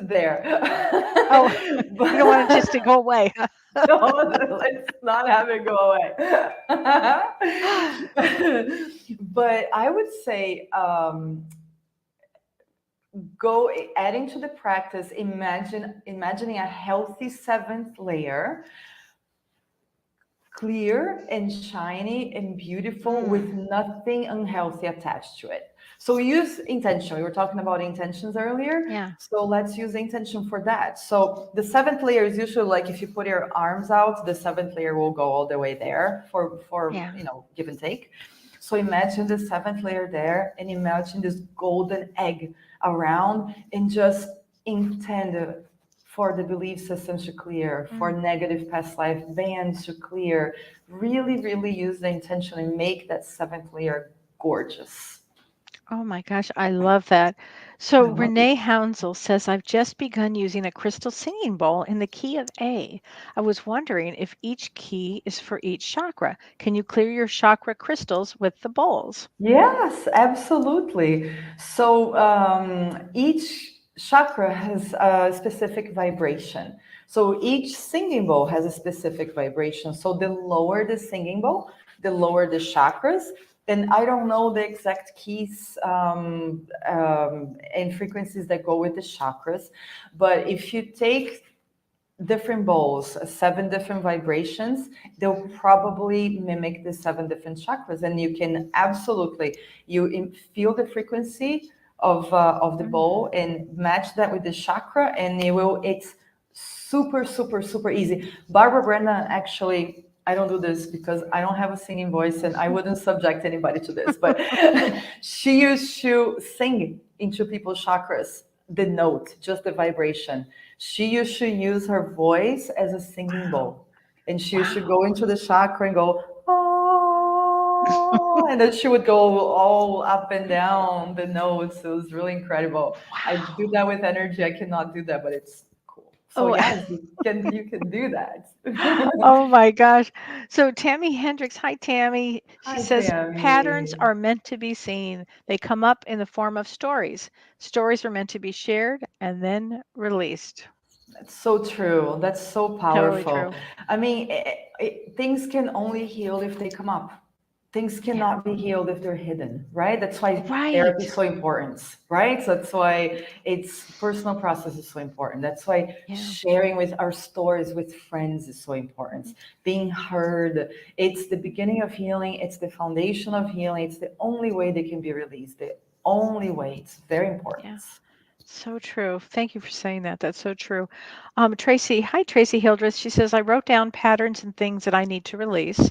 there.
Oh, you don't want it just to
But
go away.
no, let's not have it go away. But I would say, go adding to the practice. Imagining a healthy seventh layer, clear and shiny and beautiful, with
Mm,
nothing unhealthy attached to it. So use intention. We were talking about intentions earlier.
yeah.
So let's use intention for that. So the seventh layer is usually like if you put your arms out, the seventh layer will go all the way there for
Yeah.
give and take. So imagine the seventh layer there, and imagine this golden egg around, and just intend for the belief systems to clear, for
Mm.
negative past life bands to clear. Really, really use the intention and make that seventh layer gorgeous.
Oh my gosh, I love that.
I
So
love it.
Renee Hounsel says, I've just begun using a crystal singing bowl in the key of A. I was wondering if each key is for each chakra. Can you clear your chakra crystals with the bowls?
Yes, absolutely. So each chakra has a specific vibration. So each singing bowl has a specific vibration. So the lower the singing bowl, the lower the chakras. And I don't know the exact keys and frequencies that go with the chakras, but if you take different bowls, seven different vibrations, they'll probably mimic the seven different chakras, and you can absolutely feel the frequency of the
Mm.
bowl and match that with the chakra, and it will. It's super, super, super easy. Barbara Brennan actually. I don't do this because I don't have a singing voice and I wouldn't subject anybody to this, but she used to sing into people's chakras, the note, just the vibration. She used to use her voice as a singing
Wow.
bowl. And she used to
Wow.
go into the chakra and go, oh, and then she would go all up and down the notes. It was really incredible. I do
Wow.
that with energy. I cannot do that, but it's cool. So
Oh,
yes, you can do that.
oh my gosh. So Tammy Hendricks, hi Tammy. She
Hi,
says patterns
Tammy.
are meant to be seen. They come up in the form of stories. Stories are meant to be shared and then released.
That's so true. That's so
Totally
powerful.
true.
I mean, things can only heal if they come up. things
Yeah.
cannot be healed if they're hidden, right? That's why therapy
Right.
is so important, right? So that's why it's personal process is so important. That's why
Yeah.
sharing with our stories with friends is so important. Being heard, it's the beginning of healing. It's the foundation of healing. It's the only way they can be released. The only way. It's very
Yeah.
important.
So true. Thank you for saying that. That's so true. Tracy, hi, Tracy Hildreth. She says, I wrote down patterns and things that I need to release,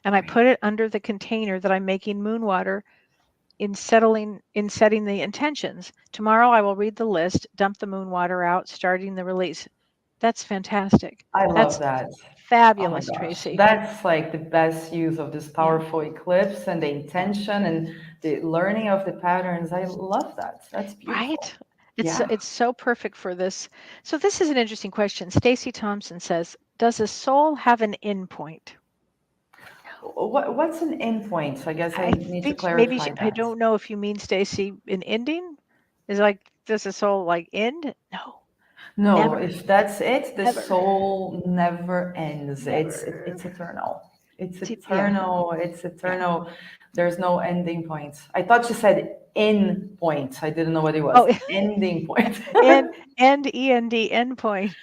and I
Right.
put it under the container that I'm making moon water in setting the intentions. Tomorrow I will read the list, dump the moon water out, starting the release. That's fantastic.
I love
That's
that. Oh my
fabulous,
gosh,
Tracy.
that's like the best use of this
Yeah.
powerful eclipse and the
Yeah.
intention and the learning of the patterns. I love that. That's beautiful.
Right? It's
Yeah.
it's so perfect for this. So this is an interesting question. Stacy Thompson says, "Does a soul have an endpoint?"
What's an endpoint? I guess I
I
need to
think maybe
clarify
I
that.
don't know if you mean Stacy an ending. Is like does a soul like end? No,
No,
never,
if that's it, the
ever,
soul never ends. It's
never.
eternal. It's
Yeah,
eternal. It's
yeah.
eternal. There's no ending point. I thought you said in point. I didn't know what it was.
Oh,
Ending point.
end end endpoint.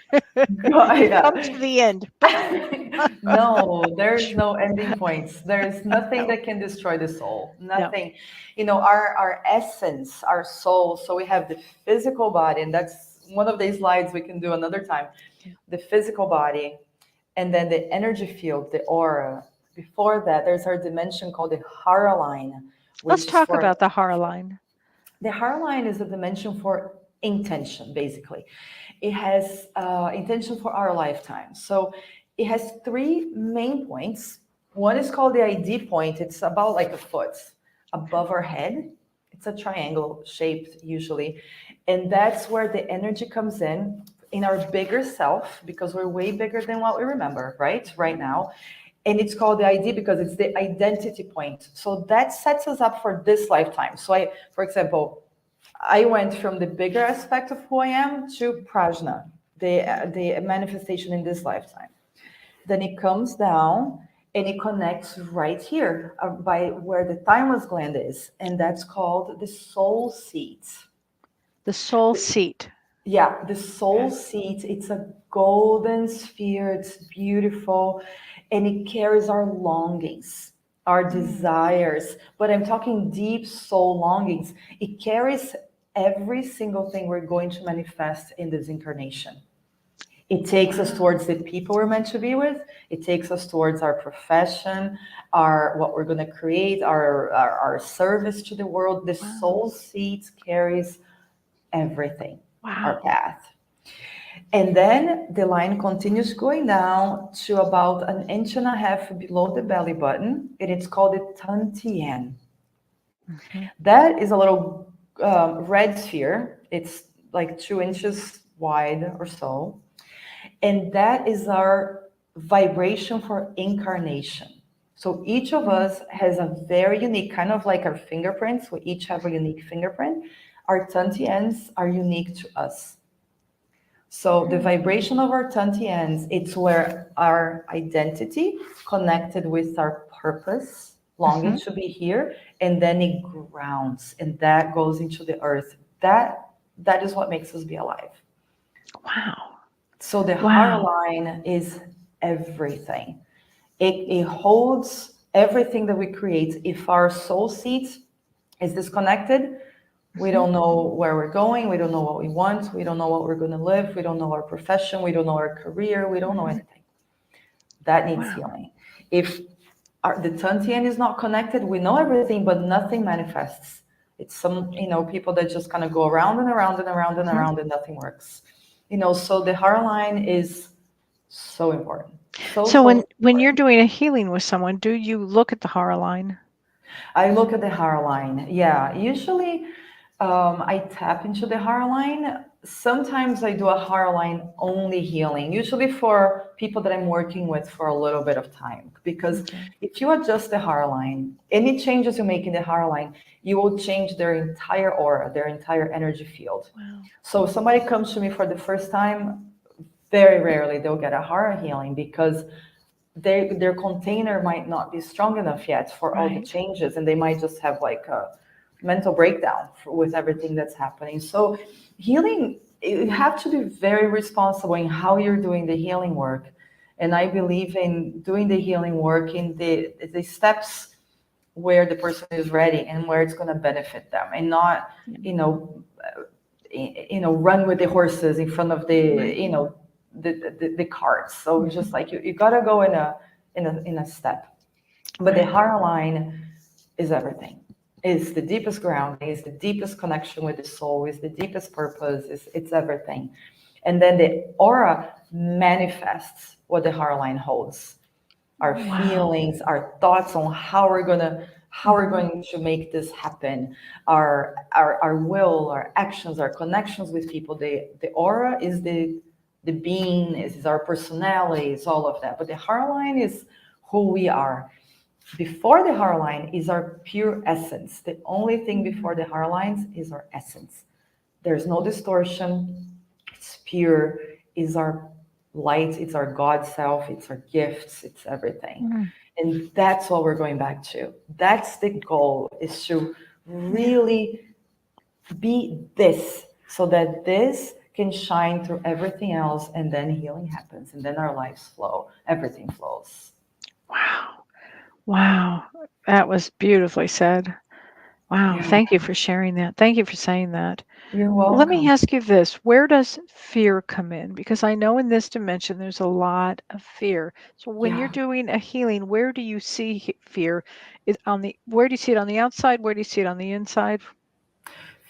Yeah.
Come to the end. Boom.
No, there is no ending points. There is nothing
No,
that can destroy the soul.
no.
Nothing. Our essence, our soul. So we have the physical body, and that's one of these slides we can do another time.
Yeah.
The physical body, and then the energy field, the aura. Before that, there's our dimension called the Hara line,
Let's
which is
talk
for
about the Hara line.
the Hara line is a dimension for intention, basically. It has intention for our lifetime. So it has three main points. One is called the ID point. It's about like a foot above our head. It's a triangle shaped usually. And that's where the energy comes in our bigger self, because we're way bigger than what we remember, right now. And it's called the ID because it's the identity point. So that sets us up for this lifetime. So for example, I went from the bigger aspect of who I am to Prajna, the manifestation in this lifetime. Then it comes down and it connects right here by where the thymus gland is, and that's called the soul seat.
The soul seat.
Yeah, the soul
Okay.
seat, it's a golden sphere, it's beautiful, and it carries our longings, our
Mm.
desires. But I'm talking deep soul longings. It carries every single thing we're going to manifest in this incarnation. It takes us
Wow.
towards the people we're meant to be with. It takes us towards our profession, our what we're going to create, our service to the world. The
Wow.
soul seat carries everything, our
Wow.
path. And then the line continues going down to about an inch and a half below the belly button, and it's called the Tantien.
Mhm.
That is a little red sphere. It's like 2 inches wide or so. And that is our vibration for incarnation. So each of
Mm.
us has a very unique, kind of like our fingerprints. We each have a unique fingerprint. Our Tantians are unique to us. So the
Mm.
vibration of our Tantians, it's where our identity connected with our purpose, longing
Mhm.
to be here, and then it grounds and that goes into the earth. That is what makes us be alive.
Wow.
So the heart
Wow.
line is everything. It holds everything that we create. If our soul seat is disconnected, we
Mhm.
don't know where we're going. We don't know what we want. We don't know what we're going to live. We don't know our profession. We don't know our career. We don't know
Mhm.
anything. That needs
Wow.
healing. If the Tantian is not connected, we know everything, but nothing manifests. It's people that just kind of go around and around and around and
Mhm.
around and nothing works. So the heart line is so important. So,
So
so
when you're
important.
doing a healing with someone, do you look at the Hara line?
I look at the heart line. Yeah, usually I tap into the heart line. Sometimes I do a heart line only healing, usually for people that I'm working with for a little bit of time. Because
Okay.
if you adjust the heart line, any changes you make in the heart line, you will change their entire aura, their entire energy field.
Wow.
So if somebody comes to me for the first time, very rarely they'll get a heart healing because their container might not be strong enough yet for all the
Right.
changes, and they might just have like a mental breakdown with everything that's happening. So healing, you have to be very responsible in how you're doing the healing work. And I believe in doing the healing work in the steps where the person is ready and where it's going to benefit them, and not, you know, run with the horses in front of
Right.
the carts. So just like you got to go in a step. But the
Right.
heart line is everything. It's the deepest grounding, it's the deepest connection with the soul, it's the deepest purpose, it's everything. And then the aura manifests what the heart line holds. Our
Wow.
feelings, our thoughts on how we're going to make this happen, our will, our actions, our connections with people. The aura is the being, is our personality, is all of that. But the heart line is who we are. Before the heart line is our pure essence. The only thing before the heart lines is our essence. There's no distortion. It's pure. Is our light. It's our God self. It's our gifts. It's everything.
Mm.
And that's what we're going back to. That's the goal, is to
Yeah.
really be this, so that this can shine through everything else, and then healing happens, and then our lives flow. Everything flows.
Wow. Wow. That was beautifully said. Wow.
Yeah,
Thank you for sharing that. Thank you for saying that.
you're
Let me
welcome.
ask you this. Where does fear come in? Because I know in this dimension there's a lot of fear. So when you're
Yeah.
doing a healing, where do you see fear? Is on the where do you see it on the outside? Where do you see it on the inside?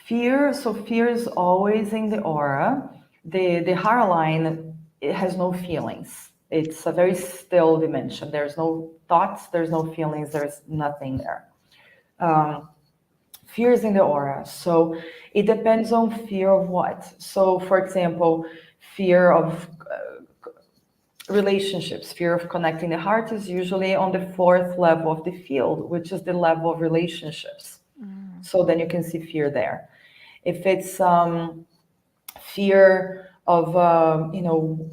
Fear is always in the aura. The heart line, it has no feelings. It's a very still dimension. There's no thoughts, there's no feelings, there's nothing there. Um, Fear is in the aura. So it depends on fear of what. So, for example, fear of relationships, fear of connecting. The heart is usually on the fourth level of the field, which is the level of relationships.
Mm.
So then you can see fear there. If it's fear of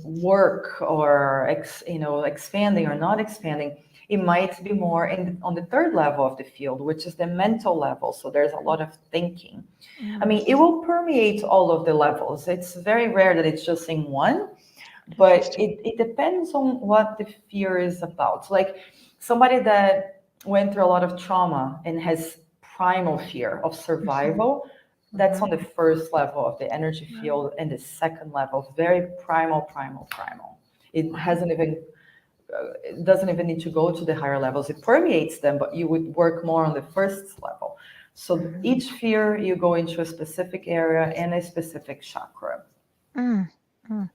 work, or expanding or not expanding, it might be more on the third level of the field, which is the mental level. So there's a lot of thinking. I
Mm.
mean, it will permeate all of the levels. It's very rare that it's just in one, but
Interesting.
it depends on what the fear is about. So, like, somebody that went through a lot of trauma and has primal fear of
Hmm.
survival, that's
Hmm.
on the first level of the energy
Right.
field, and the second level, very primal. It
Wow.
hasn't even it doesn't even need to go to the higher levels. It permeates them, but you would work more on the first level. So
Hmm.
each fear, you go into a specific area and a specific chakra.
Mm. Mm.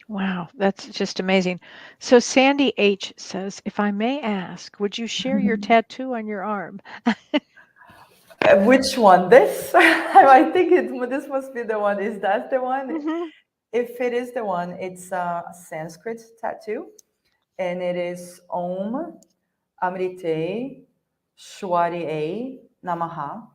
Wow, that's just amazing. So Sandy H says, if I may ask, would you share your tattoo on your arm?
Which one? This? I think this must be the one. Is that the one?
Hmm.
If it is the one, it's a Sanskrit tattoo, and it is Om Amrite Shwariye Namaha,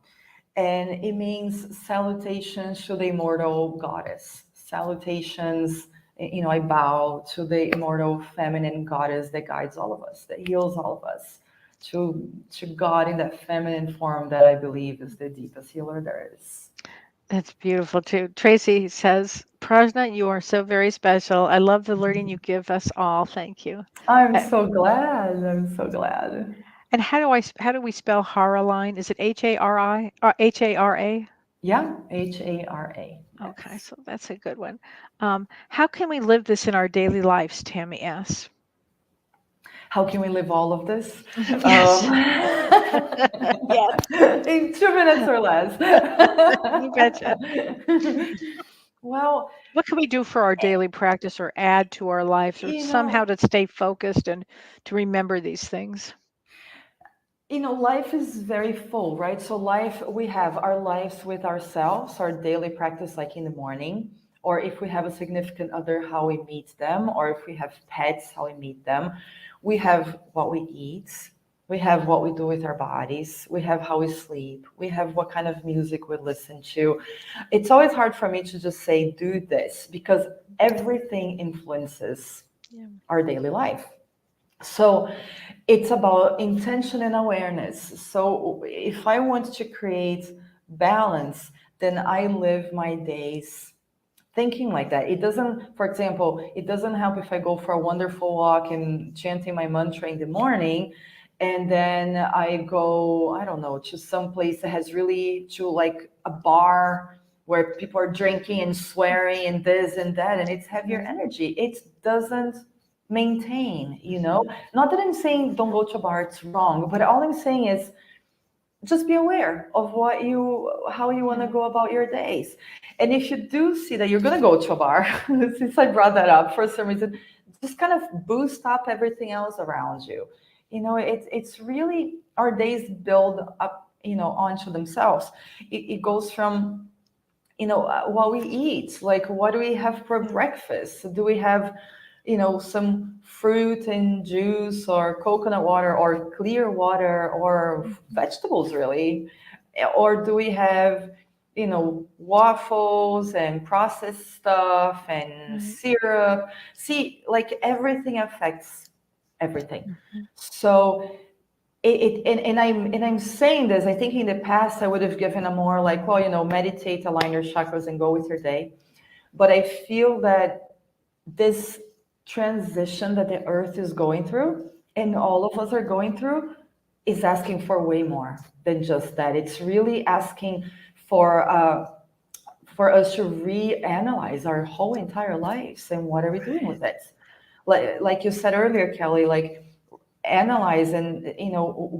and it means salutations to the immortal goddess. Salutations, I bow to the immortal feminine goddess that guides all of us, that heals all of us, to God in that feminine form that I believe is the deepest healer there is.
That's beautiful too. Tracy says, Prajna, you are so very special. I love the learning you give us all. Thank you.
I'm
Uh,
so glad. I'm so glad.
And how do we spell Haraline? Is it H-A-R-I or H-A-R-A?
Yeah, Hara.
Okay,
Yes.
so that's a good one. How can we live this in our daily lives? Tammy asks.
How can we live all of this?
Yes.
Um,
Yes.
in 2 minutes or less.
You betcha.
Well,
What can we do for our daily practice or add to our lives or
you
somehow
know,
to stay focused and to remember these things?
life is very full, right? So we have our lives with ourselves, our daily practice, like in the morning, or if we have a significant other, how we meet them, or if we have pets, how we meet them. We have what we eat. We have what we do with our bodies. We have how we sleep. We have what kind of music we listen to. It's always hard for me to just say, do this, because everything influences
Yeah.
our daily life. So it's about intention and awareness. So if I want to create balance, then I live my days thinking like that. It doesn't, for example, it doesn't help if I go for a wonderful walk and chanting my mantra in the morning, and then I go, I don't know, to some place that has really to like a bar where people are drinking and swearing and this and that, and it's heavier
Mhm.
energy. It doesn't maintain,
Mhm.
Not that I'm saying don't go to a bar, it's wrong, but all I'm saying is just be aware of how you want to
Yeah.
go about your days. And if you do see that you're going to go to a bar, since I brought that up for some reason, just kind of boost up everything else around you. It's really our days build up, onto themselves. It goes from what we eat, like what do we have for
Yeah.
breakfast? Do we have some fruit and juice or coconut water or clear water or
Mhm.
vegetables really? Or do we have waffles and processed stuff and
Right.
syrup? See, like everything affects everything.
Mhm.
So and I'm saying this. I think in the past I would have given a more like, well, meditate, align your chakras, and go with your day. But I feel that this transition that the earth is going through and all of us are going through is asking for way more than just that. It's really asking for uh, for us to reanalyze our whole entire lives and what are we doing
Right.
with it. Like you said earlier, Kelly, like analyze and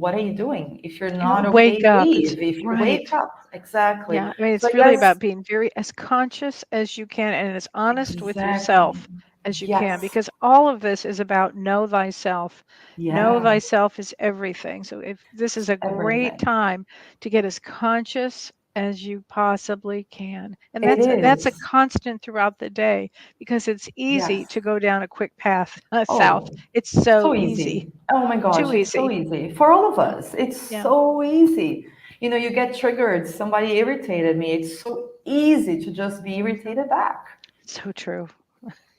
what are you doing? If you're not
And
okay,
wake up. It's
leave. If you wake
right.
up, exactly.
Yeah, I mean,
So
it's
I
really
guess
about being very as conscious as you can and as honest with
exactly.
yourself as you can,
Yes.
because all of this is about know thyself. Know
Yeah.
thyself is everything. So if this is a great
Everything.
time to get as conscious as you possibly can. And
It
that's a
is.
constant throughout the day because it's easy
Yes.
to go down a quick path south.
Oh,
It's so
so
easy.
easy. Oh my gosh,
Too
it's so
easy.
easy for all of
Yeah.
us. It's
Yeah.
so easy. You get triggered. Somebody irritated me. It's so easy to just be
Mhm.
irritated back.
So true.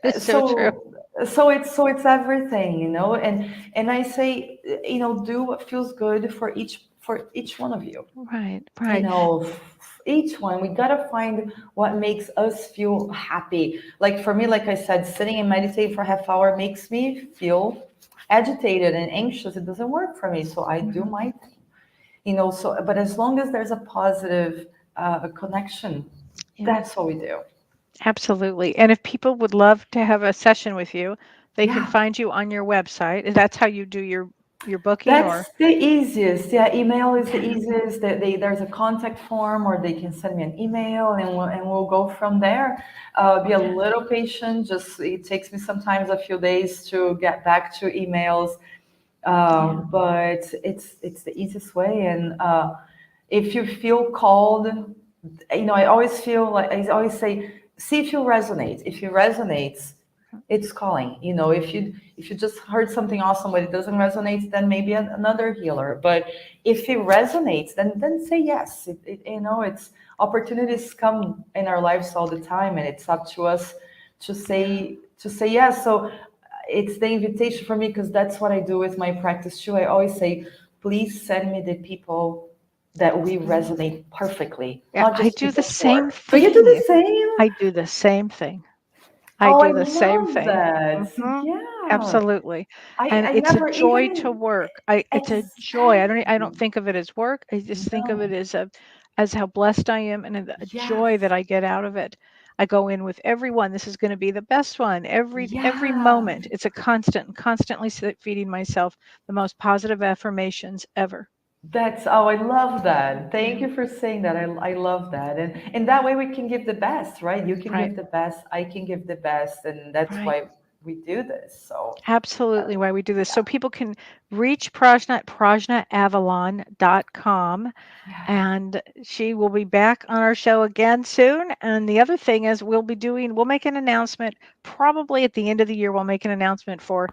It's so true.
So it's everything, and I say, do what feels good for each one of you.
Right.
you
Right.
know each one, we gotta find what makes us feel happy. Like for me, like I said, sitting and meditating for a half hour makes me feel agitated and anxious. It doesn't work for me, so I do
Mhm.
my thing. So but as long as there's a positive connection,
Yeah.
that's what we do.
Absolutely. And if people would love to have a session with you, they can
Yeah.
find you on your website. That's how you do your booking or
That's the easiest. Yeah, email is the
okay.
easiest. There's a contact form, or they can send me an email, and we'll go from there. Be a
Okay.
little patient. Just it takes me sometimes a few days to get back to emails,
Yeah.
but it's the easiest way. And if you feel called, I always feel like I always say, see if you resonate. If you resonate, it's calling. If you just heard something awesome but it doesn't resonate, then maybe another healer. But if it resonates, then say yes. It's opportunities come in our lives all the time, and it's up to us
Yeah.
to say yes. So it's the invitation for me, because that's what I do with my practice too. I always say, please send me the people that we
Mhm.
resonate perfectly,
Yeah,
not
I
just
do the
people to
same
work. Do you do
thing.
the same?
I do the same thing. I
Oh, I
do the same
love
thing.
that.
Mhm.
Yeah.
Absolutely.
I
And it's a
never
joy to
even
work. It's a joy. I don't
exactly.
think of it as work. I just think of
No.
it as how blessed I am and a joy
Yes.
that I get out of it. I go in with everyone. This is going to be the best one. Every
Yeah.
moment. It's a constant, constantly feeding myself the most positive affirmations ever.
I love that. Thank
Yeah.
you for saying that. I love that. And that way we can give the best, right? You can
Right.
give the best, I can give the best, and that's
Right.
why we do this. So,
Absolutely why we do this.
yeah.
So people can reach Prajna at prajnaavalon.com.
Yeah.
And she will be back on our show again soon. And the other thing is we'll make an announcement probably at the end of the year. We'll make an announcement for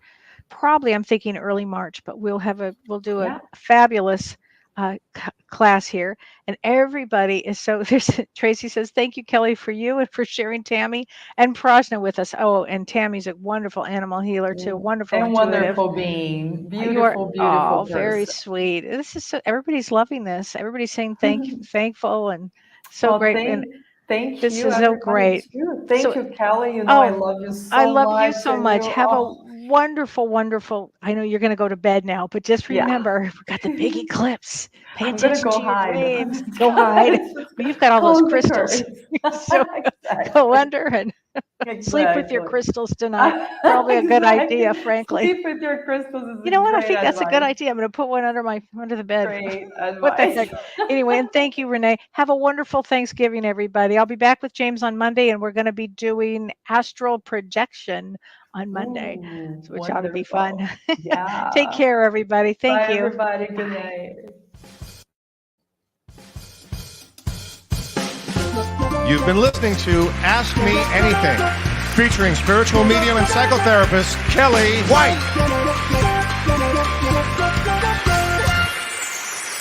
probably I'm thinking early March, but we'll do a
Yeah.
fabulous class here, and everybody is so. There's Tracy says, "Thank you, Kellee, for you and for sharing Tammy and Prajna with us." Oh, and Tammy's a wonderful animal healer too, wonderful
And
intuitive.
wonderful being,
You are
beautiful,
all
beautiful
very
person.
sweet. This is so. Everybody's loving this. Everybody's saying thankful, and so
Well,
great. And
thank
this
you,
is so
everybody,
great.
too.
So,
Thank you, Kellee. You know I
oh,
love you
I
so
love you
much,
so
and
much.
you,
Have a
oh,
wonderful, wonderful. I know you're going to go to bed now, but just
yeah.
remember, we got the big eclipse. Pay
I'm gonna
attention
go
to your
hide.
dreams. Go hide.
Just
Well, you've got all those
close the
crystals.
curtains.
So go
Exactly.
under and sleep with your
Exactly.
crystals tonight. Probably a good
Exactly.
idea, frankly.
Sleep with your crystals is
You
a
know what? I
great
think that's a good
advice.
idea. I'm going to put one under the bed.
Great
What the
advice.
heck? Anyway, and thank you, Renee. Have a wonderful Thanksgiving, everybody. I'll be back with James on Monday, and we're going to be doing astral projection on Monday,
Ooh,
which ought to be fun.
wonderful.
Take
Yeah.
care, everybody.
Bye,
Thank you.
everybody. Good
Bye.
night.
You've been listening to Ask Me Anything, featuring spiritual medium and psychotherapist Kellee White.